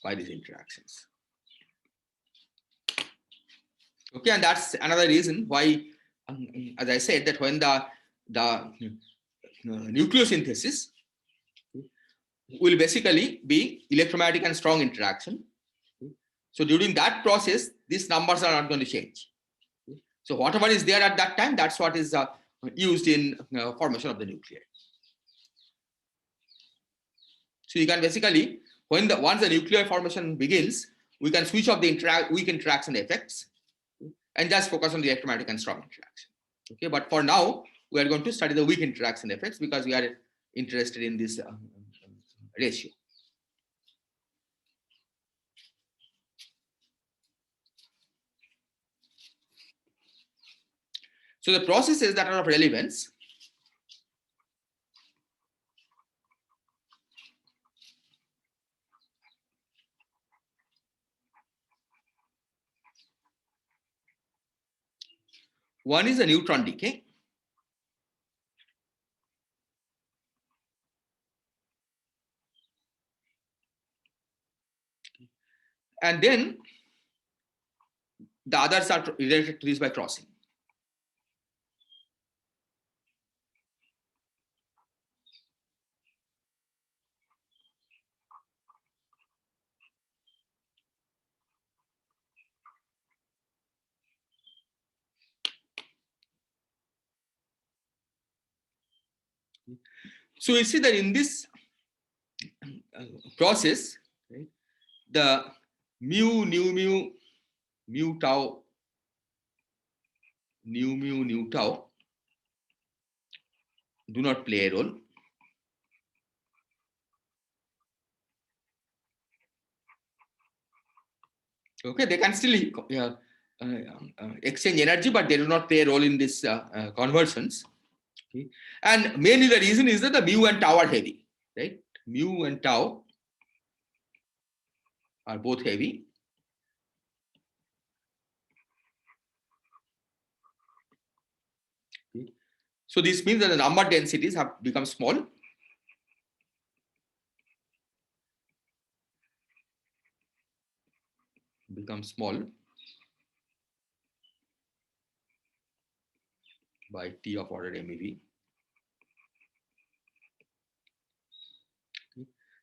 by these interactions. Okay, and that's another reason why, as I said, that when the nucleosynthesis will basically be electromagnetic and strong interaction. So during that process, these numbers are not going to change. So whatever is there at that time, that's what is used in formation of the nuclei. So you can basically, once the nuclear formation begins, we can switch off the weak interaction effects and just focus on the electromagnetic and strong interaction. Okay, but for now, we are going to study the weak interaction effects because we are interested in this ratio. So the processes that are of relevance one is a neutron decay. And then the others are related to this by crossing. So you see that in this process, right, the mu, nu mu, mu tau, nu mu, nu tau do not play a role. Okay, they can still exchange energy, but they do not play a role in this conversions. Okay. And mainly the reason is that the mu and tau are heavy, right? Mu and tau are both heavy. Okay. So this means that the number densities have become small. Become small by T of order MEV.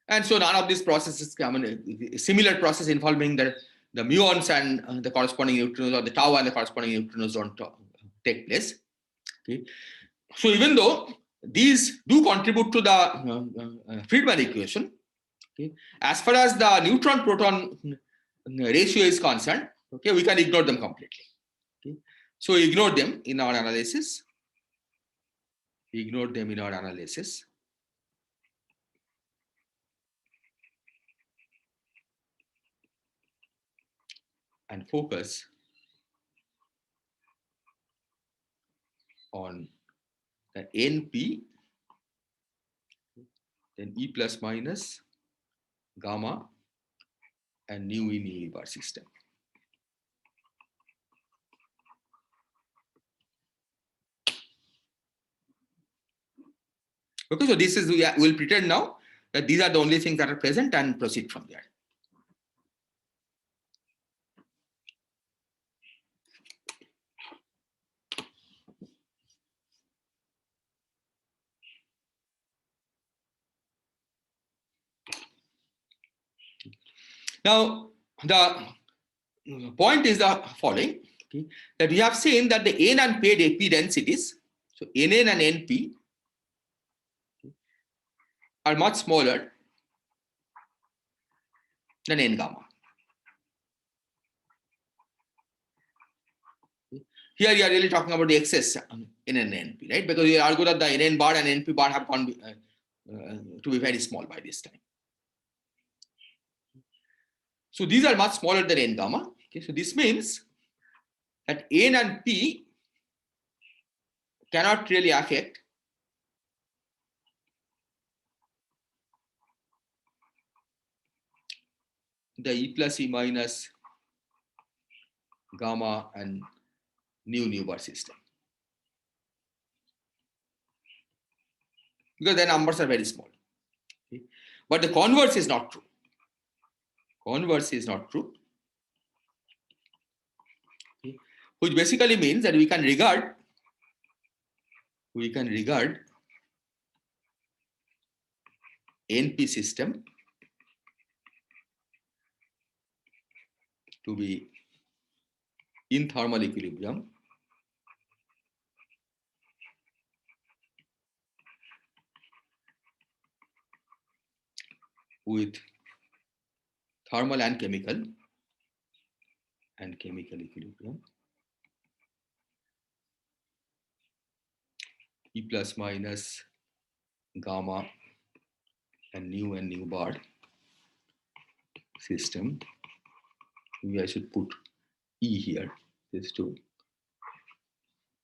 And so none of these processes, I mean, a similar process involving the muons and the corresponding neutrinos, or the tau and the corresponding neutrinos don't take place. Okay. So even though these do contribute to the Friedmann equation, okay, as far as the neutron-proton ratio is concerned, okay, we can ignore them completely. Okay. So we ignore them in our analysis. We ignore them in our analysis. And focus on the NP, then E plus minus, gamma, and nu in E bar system. Okay, so this is, we'll pretend now that these are the only things that are present and proceed from there. Now, the point is the following, okay, that we have seen that the N and P densities, so NN and NP, are much smaller than N gamma. Here you are really talking about the excess NN and NP, right? Because we argue that the NN bar and NP bar have gone to be very small by this time. So these are much smaller than N gamma. Okay, so this means that N and P cannot really affect the E plus E minus gamma and nu bar system, because their numbers are very small. Okay. But the converse is not true. Converse is not true. Okay. Which basically means that we can regard NP system to be in thermal equilibrium with thermal and chemical equilibrium, E plus minus gamma and nu bar system. Maybe I should put E here just to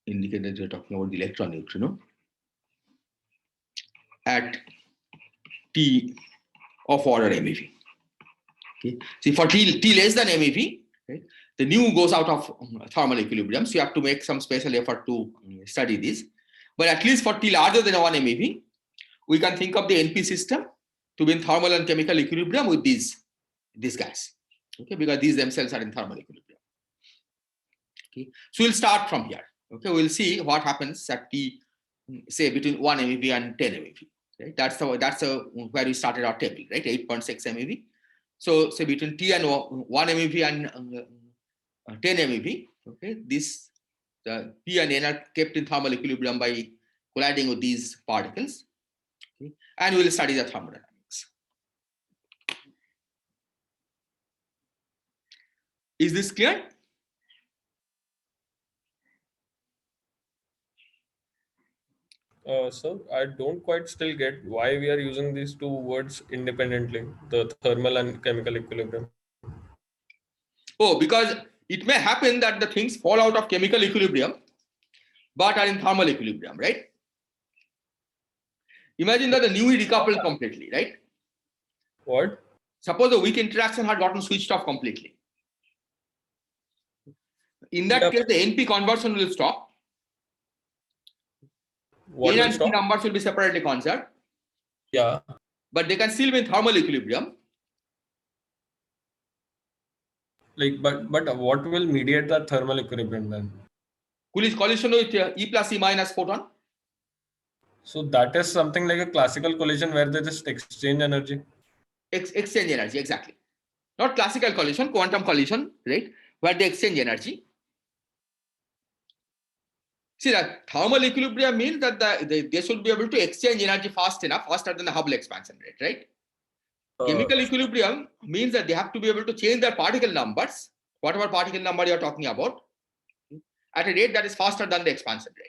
indicate that you're talking about the electron neutrino at T of order MeV. Okay. See, for T less than MeV, right, the nu goes out of thermal equilibrium. So you have to make some special effort to study this. But at least for T larger than 1 MeV, we can think of the NP system to be in thermal and chemical equilibrium with these guys. Okay, because these themselves are in thermal equilibrium. Okay, so we'll start from here. Okay, we'll see what happens at T, say between 1 MeV and 10 MeV. Right? That's where we started our table, right? 8.6 MeV. So say between T and 1 MeV and 10 MeV. Okay, the P and N are kept in thermal equilibrium by colliding with these particles. Okay, and we'll study the thermodynamics. Is this clear? So I don't quite still get why we are using these two words independently, the thermal and chemical equilibrium. Oh, because it may happen that the things fall out of chemical equilibrium, but are in thermal equilibrium, right? Imagine that the nu is decoupled completely, right? What? Suppose the weak interaction had gotten switched off completely. In that Yep. case, the NP conversion will stop. What N will and P stop? numbers will be separately conserved, Yeah. but they can still be in thermal equilibrium. Like, but what will mediate that thermal equilibrium then? Coolidge collision with E plus E minus photon. So that is something like a classical collision where they just exchange energy. Exchange energy, exactly. Not classical collision, quantum collision, right? Where they exchange energy. See, that thermal equilibrium means that they should be able to exchange energy fast enough, faster than the Hubble expansion rate, right? Chemical equilibrium means that they have to be able to change their particle numbers, whatever particle number you're talking about, at a rate that is faster than the expansion rate.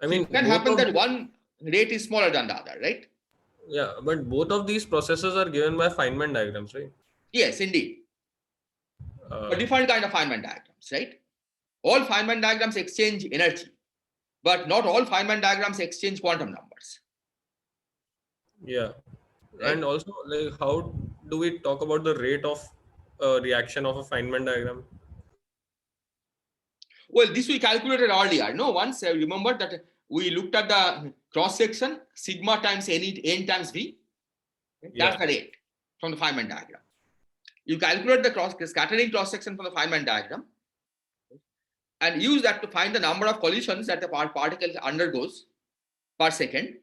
I So mean, it can both happen of that one rate is smaller than the other, right? yeah, but both of these processes are given by Feynman diagrams, right? Yes, indeed. But different kind of Feynman diagrams, right? All Feynman diagrams exchange energy, but not all Feynman diagrams exchange quantum numbers. Yeah. Right? And also, like, how do we talk about the rate of reaction of a Feynman diagram? Well, this we calculated earlier. No, once remember that we looked at the cross section, sigma times n times v. That's the rate from the Feynman diagram. You calculate the scattering cross section from the Feynman diagram and use that to find the number of collisions that the particle undergoes per second.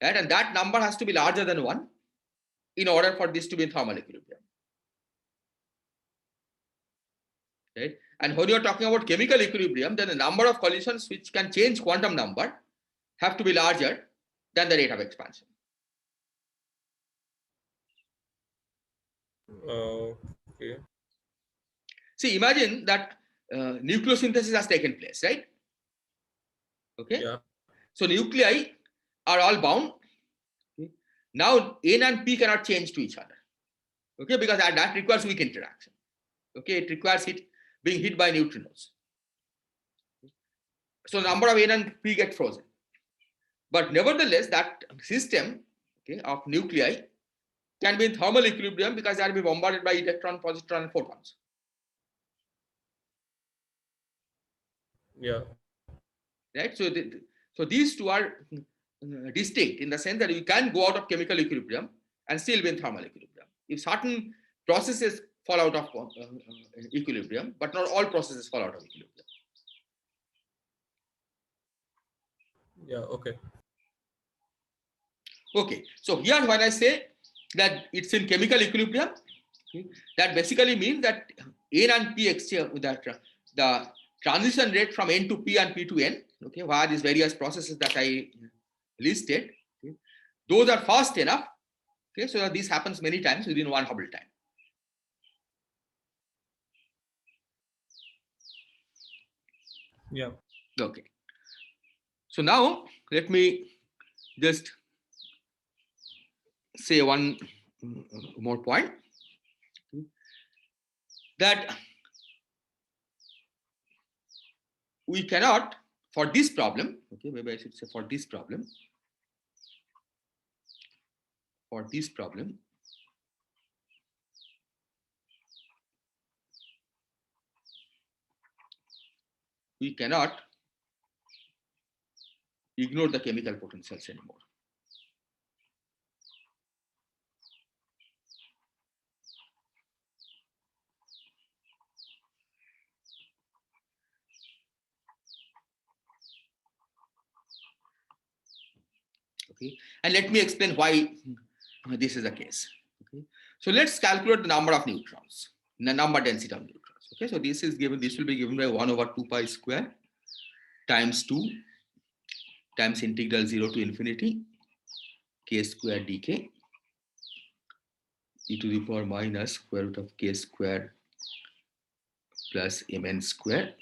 Right? And that number has to be larger than 1 in order for this to be in thermal equilibrium. Right? And when you're talking about chemical equilibrium, then the number of collisions which can change quantum number have to be larger than the rate of expansion. Okay. See, imagine that nucleosynthesis has taken place, right? Okay. Yeah. So nuclei are all bound. Okay. Now N and P cannot change to each other. Okay, because that requires weak interaction. Okay, it requires being hit by neutrinos. So the number of N and P get frozen. But nevertheless, that system, okay, of nuclei can be in thermal equilibrium because they are being bombarded by electron, positron, and photons. Yeah. Right. So these two are distinct in the sense that you can go out of chemical equilibrium and still be in thermal equilibrium. If certain processes fall out of equilibrium, but not all processes fall out of equilibrium. Yeah. Okay. Okay. So here when I say that it's in chemical equilibrium, okay, that basically means that N and P exchange, that the transition rate from N to P and P to N, okay, via these various processes that I listed, okay, those are fast enough, okay, so that this happens many times within one Hubble time. Yeah. Okay. So now let me just say one more point, that we cannot, for this problem, okay, maybe I should say for this problem, we cannot ignore the chemical potentials anymore. Okay, and let me explain why this is the case. Okay, so let's calculate the number of neutrons, the number density of neutrons. Okay, so this is given, this will be given by 1 over 2 pi square times 2 times integral 0 to infinity k square dk e to the power minus square root of k square plus mn square.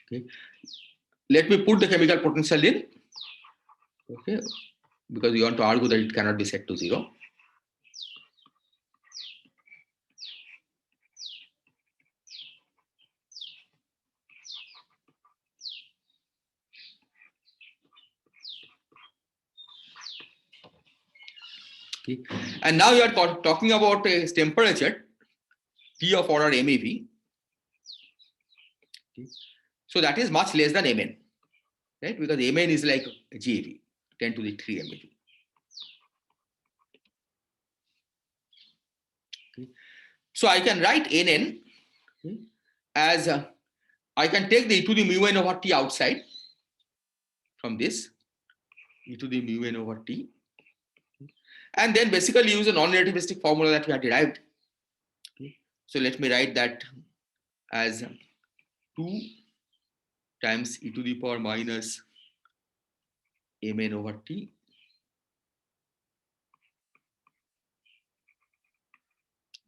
Okay, let me put the chemical potential in. Okay, because we want to argue that it cannot be set to 0. Okay, and now you are talking about a temperature T of order MeV. Okay, so that is much less than Mn, right? Because Mn is like GeV, 10 to the 3 MeV. Okay, so I can write Nn as I can take the e to the mu n over T outside from this e to the mu n over T, and then basically use a non-relativistic formula that we have derived. Okay, so let me write that as 2 times e to the power minus mn over T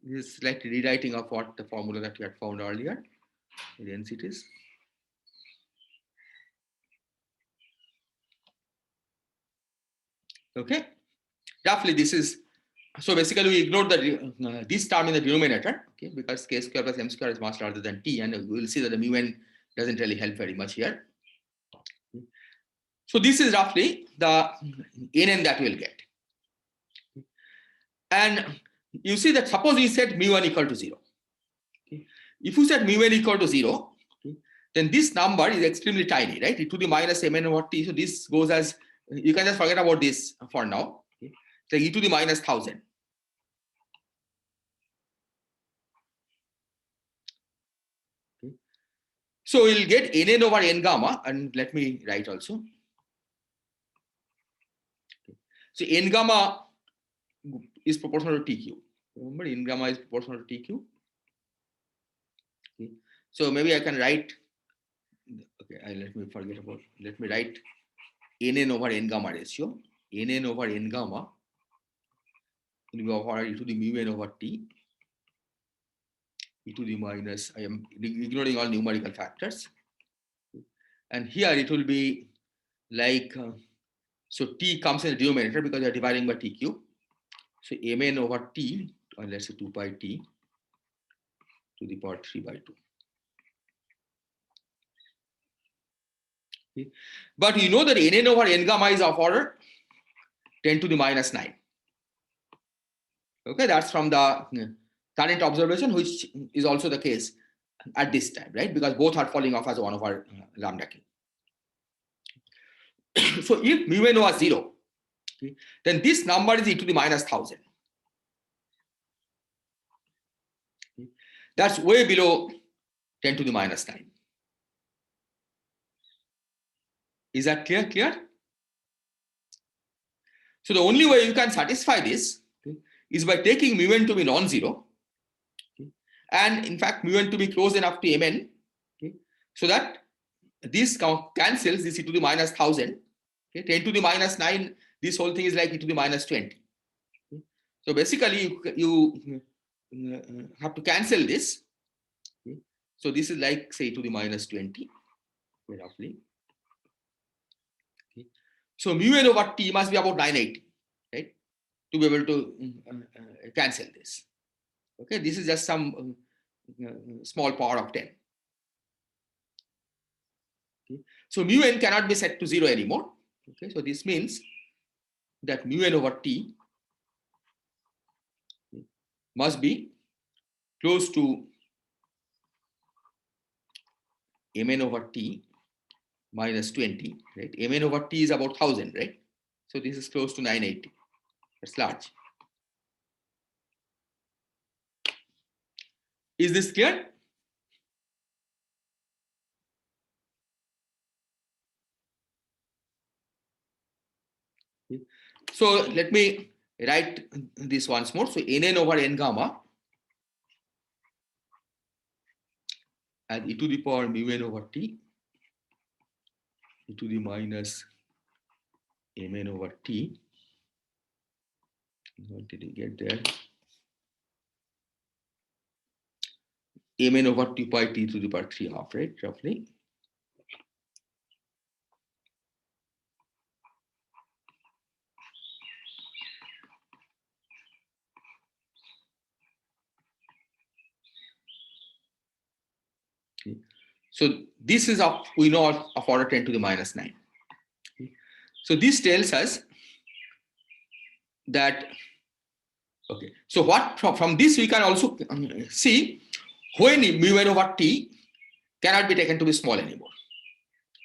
this is like rewriting of what the formula that we had found earlier, the densities. Okay, roughly this is, so basically we ignored the this term in the denominator, okay, because k square plus m square is much larger than T, and we will see that the mu n doesn't really help very much here. So this is roughly the Nn that we'll get. And you see that suppose we set mu1 equal to 0. Okay, if you set mu1 equal to 0, okay, then this number is extremely tiny, right? E to the minus mn over T. So this goes as, you can just forget about this for now. Okay, so e to the minus 1000. Okay, so we'll get Nn over n gamma, and let me write also. Okay, so n gamma is proportional to TQ. Remember, n gamma is proportional to TQ. Okay, so maybe I can write, okay, let me forget about, let me write Nn over n gamma ratio. Nn over n gamma will be over e to the mu n over T e to the minus, I am ignoring all numerical factors. And here it will be like, so T comes in the denominator because we are dividing by TQ. So Mn over T, or let's say 2 pi T to the power 3 by 2. Okay, but you know that Nn over n gamma is of order 10 to the minus 9. Okay, that's from the current observation, which is also the case at this time, right? Because both are falling off as 1 over lambda k. So if mu n was 0, okay, then this number is e to the minus 1000. Okay, that's way below 10 to the minus 9. Is that clear? So the only way you can satisfy this, okay, is by taking mu n to be non-zero, okay, and in fact mu n to be close enough to mn, okay, so that this cancels this e to the minus 1000. Okay, 10 to the minus 9, this whole thing is like e to the minus 20. Okay, so basically you have to cancel this. Okay, so this is like say e to the minus 20, roughly. So mu n over t must be about 980, right? To be able to cancel this. Okay, this is just some small power of 10. Okay. So mu n cannot be set to 0 anymore. Okay, so this means that mu n over t must be close to mn over t minus 20, right? Mn over t is about 1000, right? So this is close to 980. That's large. Is this clear? So let me write this once more. So nn over n gamma as e to the power mu n over t e to the minus mn over t. What did you get there? Mn over 2 pi t to the power 3/2, right? Roughly. So this is of, we know of order 10 to the minus 9. So this tells us that, okay, so what from this we can also see when mu n over t cannot be taken to be small anymore.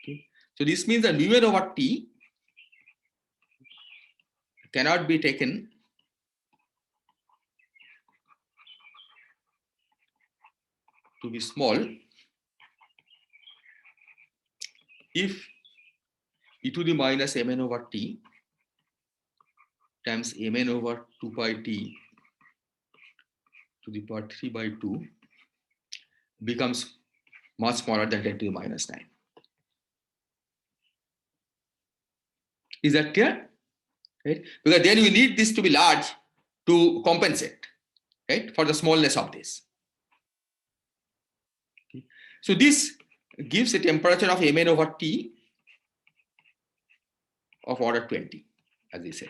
Okay. So this means that mu n over t cannot be taken to be small if e to the minus mn over t times mn over 2 pi t to the power 3/2 becomes much smaller than 10 to the minus 9. Is that clear? Right? Because then we need this to be large to compensate, right, for the smallness of this. Okay. So this gives a temperature of mn over t of order 20, as we said.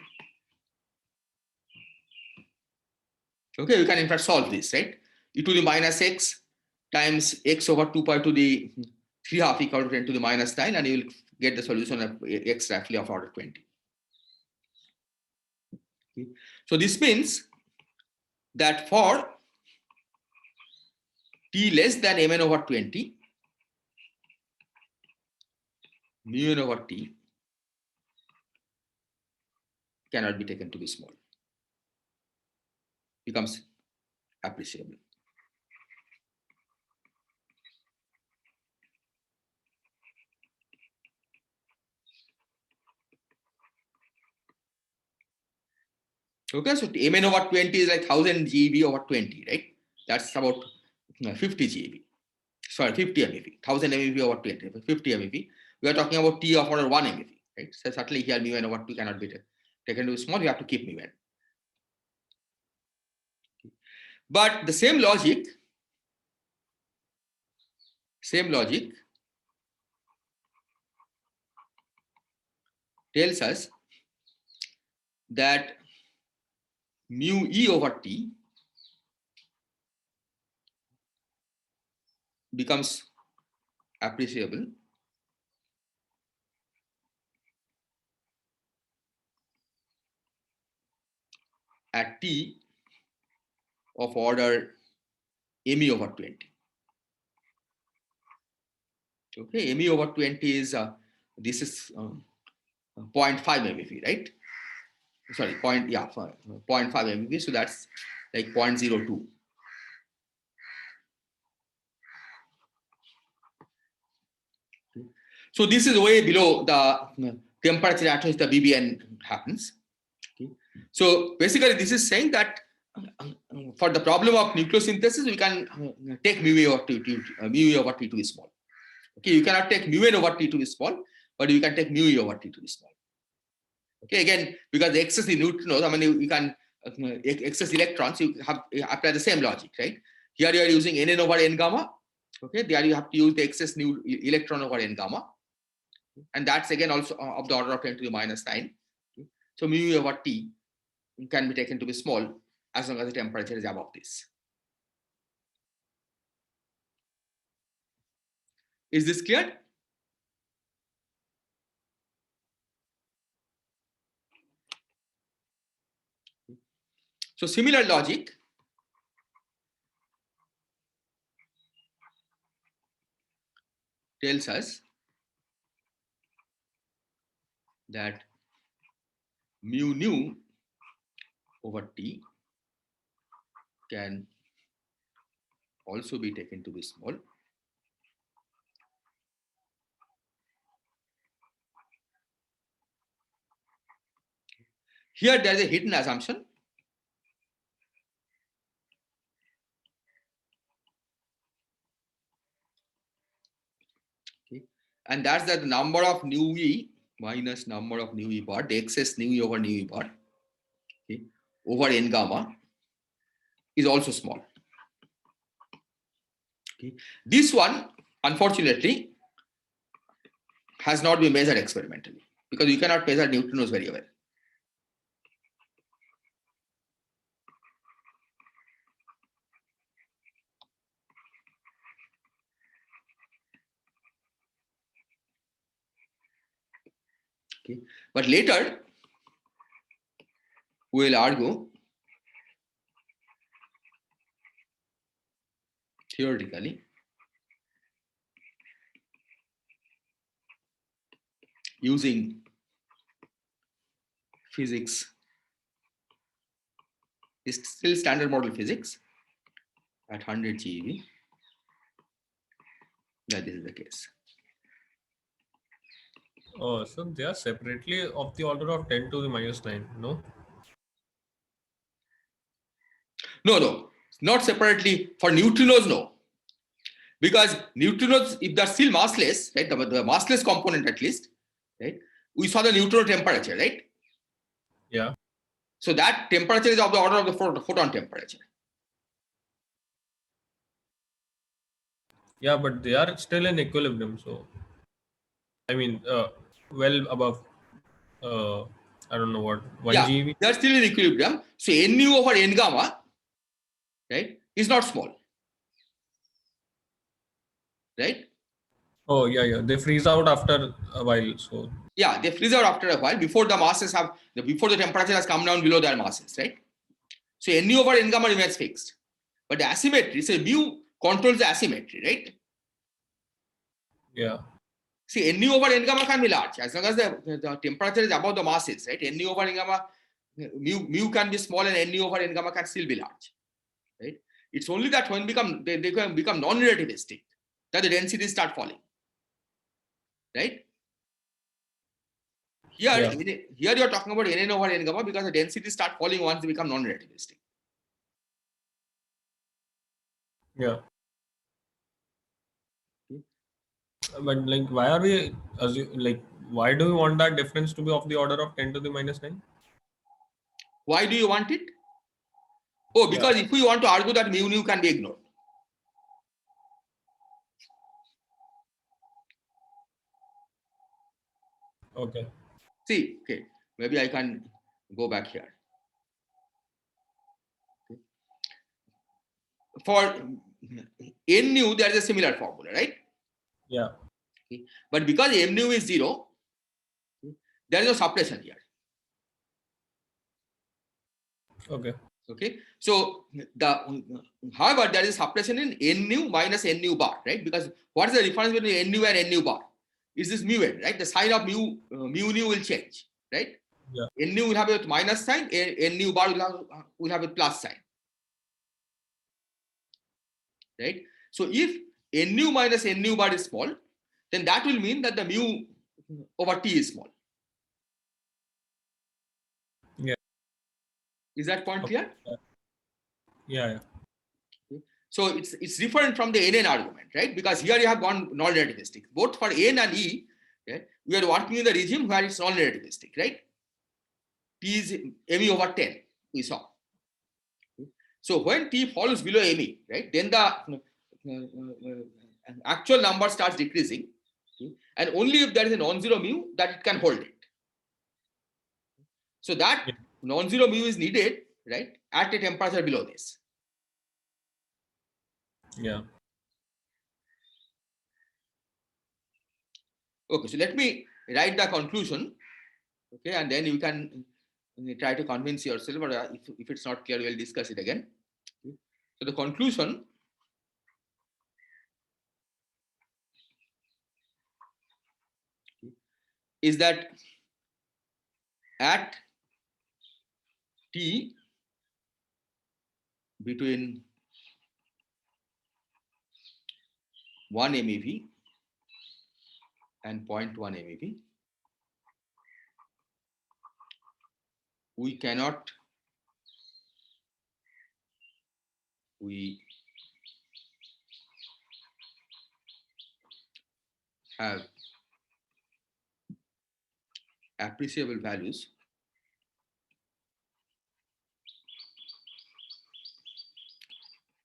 Okay, you can in fact solve this, right? E to the minus x times x over 2 pi to the 3/2 equal to 10 to the minus 9, and you will get the solution of x roughly of order 20. Okay. So this means that for t less than mn over 20, mu n over t cannot be taken to be small. Becomes appreciable. Okay, so mn over 20 is like 1000 GeV over 20, right? That's about 50 GeV. Sorry, 50 MeV. 1000 MeV over 20, 50 MeV. We are talking about T of order 1 MeV, right? So certainly here mu n over 2 cannot be taken to be small. You have to keep mu n. But the same logic tells us that mu e over t becomes appreciable at t of order me over 20. Okay, me over 20 is this is 0.5 MeV, right? Sorry, 0.5 MeV. So that's like 0.02. So this is way below the temperature at which the BBN happens. Okay. So basically, this is saying that for the problem of nucleosynthesis, we can take mu e over t to be small. Okay, you cannot take mu n over t to be small, but you can take mu e over t to be small. Okay, again, because the excess in neutrinos, I mean, you can excess electrons, you apply the same logic, right? Here you are using nn over n gamma. Okay, there you have to use the excess new electron over n gamma. And that's again also of the order of 10 to the minus 9. So mu over T can be taken to be small as long as the temperature is above this. Is this clear? So similar logic tells us that mu nu over T can also be taken to be small. Here there is a hidden assumption. Okay. And that's that the number of nu e minus number of nu e bar, the excess nu e over nu e bar, okay, over n gamma is also small. Okay. This one, unfortunately, has not been measured experimentally because you cannot measure neutrinos very well. Okay. But later, we will argue theoretically using physics, is still standard model physics at 100 GeV, that this is the case. Oh, so they are separately of the order of 10 to the minus 9, no? No, not separately. For neutrinos, no. Because neutrinos, if they're still massless, right, the massless component at least, right, we saw the neutrino temperature, right? Yeah. So that temperature is of the order of the photon temperature. Yeah, but they are still in equilibrium. So, I mean, well above, I don't know what, 1 Yeah, GeV. they're still in equilibrium. So nu over n gamma, right, is not small. Right? Oh, yeah. They freeze out after a while. So, yeah, they freeze out after a while before the masses have, before the temperature has come down below their masses, right? So nu over n gamma remains fixed. But the asymmetry, so mu controls the asymmetry, right? yeah. See, nu over n gamma can be large as long as the temperature is above the masses, right? Nu over n gamma, mu can be small and nu over n gamma can still be large, right? It's only that when they can become non-relativistic that the densities start falling, right? Here, here you are talking about Nn over n gamma because the densities start falling once they become non-relativistic. Yeah. But like, why are we, why do we want that difference to be of the order of 10 to the minus 9? Why do you want it? Oh, because if we want to argue that mu nu can be ignored. Okay. See, okay, maybe I can go back here. Okay. For n nu, there is a similar formula, right? Yeah. Okay. But because m nu is 0, there is no suppression here. Okay. Okay. So however, there is suppression in n nu minus n nu bar, right? Because what is the difference between n nu and n nu bar? Is this mu n, right? The sign of mu nu will change, right? Yeah. N nu will have a minus sign, n nu bar will have a plus sign, right? So if n nu minus n nu bar is small, then that will mean that the mu over T is small. Yeah. Is that point clear? Yeah. So it's different from the NN argument, right? Because here you have one non-relativistic. Both for N and E, right, we are working in the regime where it's non-relativistic, right? T is ME over 10, we saw. So when T falls below ME, right, then the actual number starts decreasing. And only if there is a non-zero mu that it can hold it. So that non-zero mu is needed, right, at a temperature below this. Yeah. Okay, so let me write the conclusion. Okay, and then you can try to convince yourself, or if it's not clear, we'll discuss it again. Okay. So the conclusion is that at T between 1 MeV and 0.1 MeV, we have appreciable values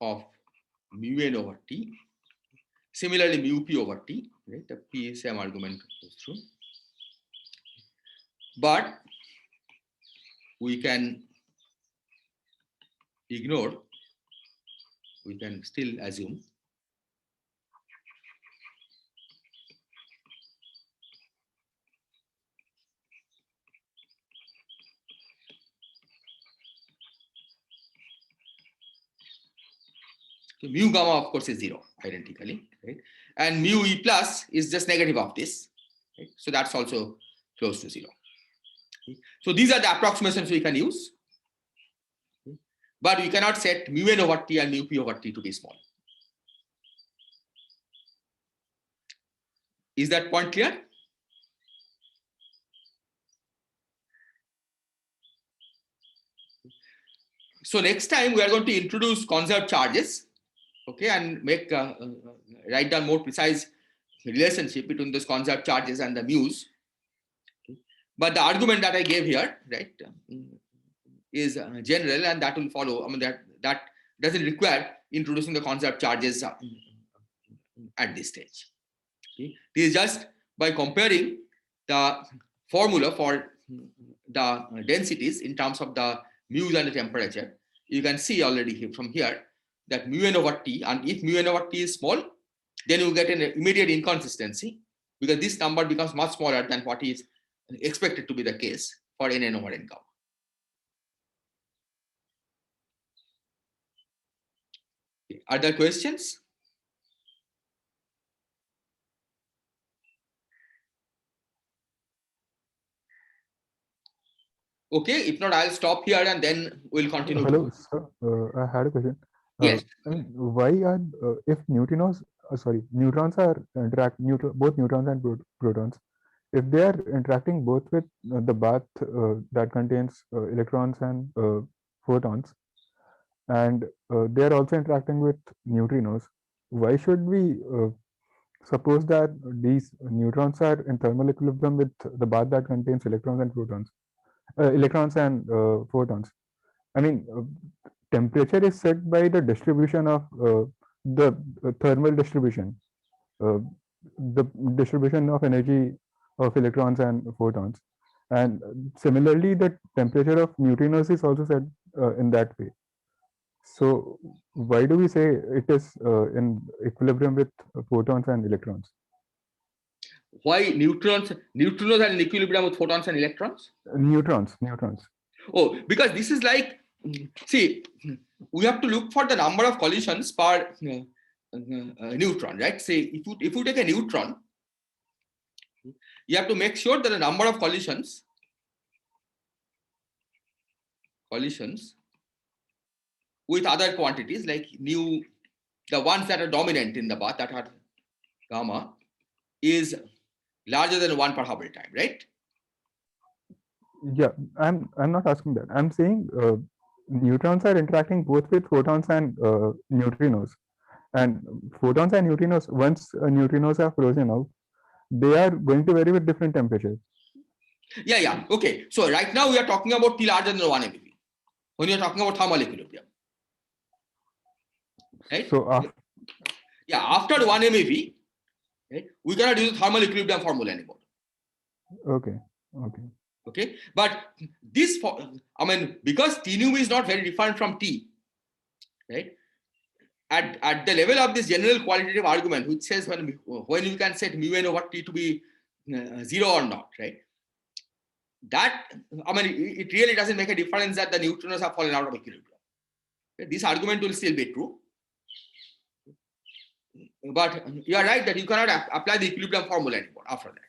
of mu n over T. Similarly, mu p over T, right? The P is same argument goes through. But we can ignore, we can still assume mu gamma, of course, is 0 identically, right? And mu e plus is just negative of this, right? So that's also close to 0. So these are the approximations we can use, but we cannot set mu n over T and mu p over T to be small. Is that point clear? So next time we are going to introduce conserved charges, okay, and make write down more precise relationship between those conserved charges and the mu's. Okay. But the argument that I gave here, right, is general, and that will follow. I mean, that doesn't require introducing the conserved charges at this stage. Okay. This is just by comparing the formula for the densities in terms of the mu's and the temperature. You can see already from here that mu n over T, and if mu n over T is small, then you get an immediate inconsistency, because this number becomes much smaller than what is expected to be the case for n over n gamma. Okay. Are there questions? Okay, if not, I'll stop here and then we'll continue. Hello, sir. I had a question. Yes. I mean, why are if neutrinos, neutrons are both neutrons and protons, if they are interacting both with the bath that contains electrons and photons, and they are also interacting with neutrinos, why should we suppose that these neutrons are in thermal equilibrium with the bath that contains electrons and photons? I mean, temperature is set by the distribution of the thermal distribution, the distribution of energy of electrons and photons. And similarly, the temperature of neutrinos is also set in that way. So why do we say it is in equilibrium with photons and electrons? Why neutrinos are in equilibrium with photons and electrons? Neutrons. Oh, because this is like, see, we have to look for the number of collisions per neutron, right? Say if you take a neutron, you have to make sure that the number of collisions with other quantities like nu, the ones that are dominant in the bath, that are gamma, is larger than 1 per Hubble time, right? Yeah, I'm not asking that. I'm saying neutrons are interacting both with photons and neutrinos, and photons and neutrinos, once neutrinos are frozen out, they are going to vary with different temperatures. Yeah. Okay. So right now we are talking about T larger than 1 MeV when you are talking about thermal equilibrium, right? So after 1 MeV, right? We cannot use the thermal equilibrium formula anymore. Okay. Okay, but this, because T nu is not very different from T, right? At the level of this general qualitative argument, which says when you can set mu n over T to be 0 or not, right? That, it really doesn't make a difference that the neutrinos have fallen out of equilibrium. Okay? This argument will still be true. But you are right that you cannot apply the equilibrium formula anymore after that.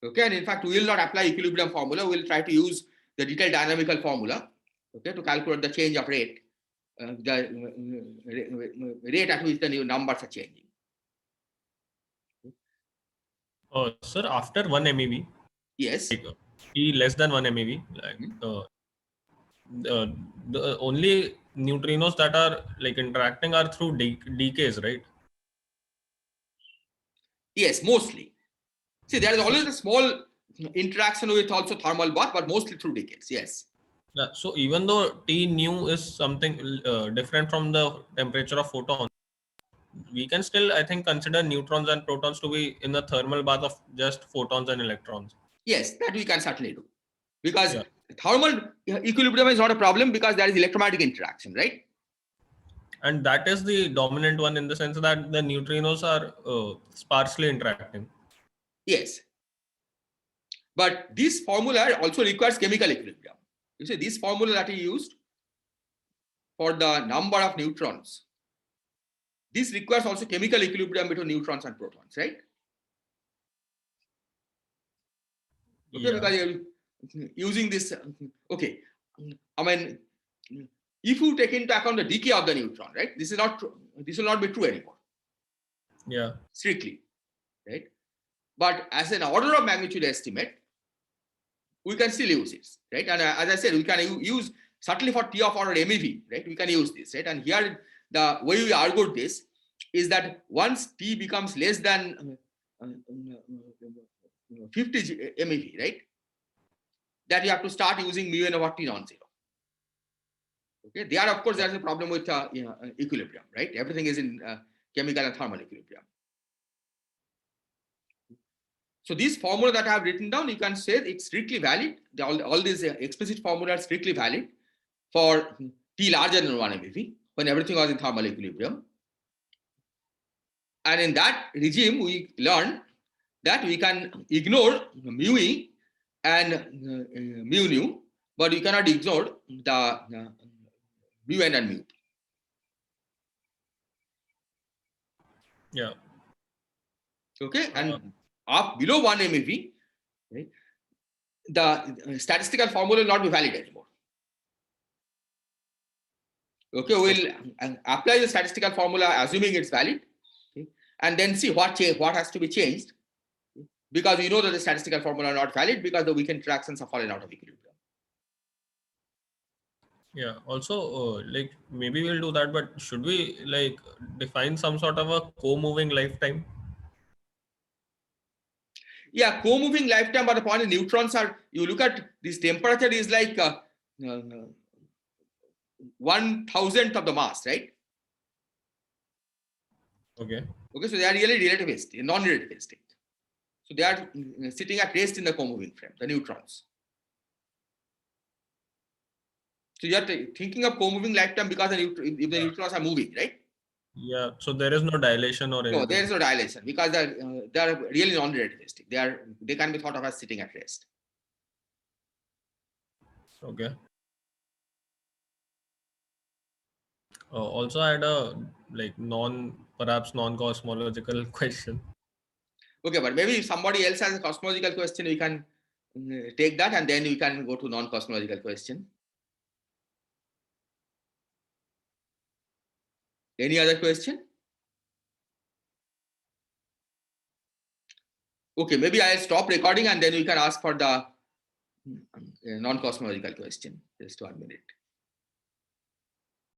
Okay, and in fact, we will not apply equilibrium formula. We will try to use the detailed dynamical formula, okay, to calculate the change of rate, the rate at which the new numbers are changing. Sir, after 1 MeV, Yes. like T less than 1 MeV, like the only neutrinos that are like interacting are through decays, right? Yes, mostly. See, there is always a small interaction with also thermal bath, but mostly through decays. Yes. Yeah, so even though T nu is something different from the temperature of photons, we can still, I think, consider neutrons and protons to be in the thermal bath of just photons and electrons. Yes, that we can certainly do. Because Yeah. thermal equilibrium is not a problem because there is electromagnetic interaction, right? And that is the dominant one in the sense that the neutrinos are sparsely interacting. Yes. But this formula also requires chemical equilibrium. You see, this formula that he used for the number of neutrons, this requires also chemical equilibrium between neutrons and protons, right? Okay, Yeah. because you're using this, okay. If you take into account the decay of the neutron, right? This is not true. This will not be true anymore. Yeah. Strictly, right? But as an order of magnitude estimate, we can still use it, right? And as I said, we can use certainly for T of order MeV, right? We can use this, right? And here the way we argued this is that once T becomes less than 50 MeV, right? That you have to start using mu n over T non-zero. Okay, there of course there's a problem with equilibrium, right? Everything is in chemical and thermal equilibrium. So this formula that I have written down, you can say it's strictly valid. All these explicit formulas are strictly valid for T larger than 1 MeV when everything was in thermal equilibrium. And in that regime, we learned that we can ignore mu e and mu nu, but we cannot ignore the mu n and mu p. Yeah. Okay, and up below 1 MeV, right, the statistical formula will not be valid anymore. Okay, we'll apply the statistical formula assuming it's valid, okay, and then see what has to be changed, because we know that the statistical formula are not valid because the weak interactions are fallen out of equilibrium. Yeah. Also, like maybe we'll do that, but should we like define some sort of a co-moving lifetime? Yeah, co-moving lifetime, but the point is neutrons are, you look at this temperature is like 1,000th of the mass, right? Okay. Okay, so they are really relativistic, non-relativistic. So they are sitting at rest in the co-moving frame, the neutrons. So you are thinking of co-moving lifetime because if the neutrons are moving, right? Yeah. So there is no dilation or anything. No, there is no dilation because they are really non-relativistic. They can be thought of as sitting at rest. Okay. Also, I had a like perhaps non-cosmological question. Okay, but maybe if somebody else has a cosmological question, we can take that and then we can go to non-cosmological question. Any other question? Okay, maybe I'll stop recording and then we can ask for the non-cosmological question. Just 1 minute.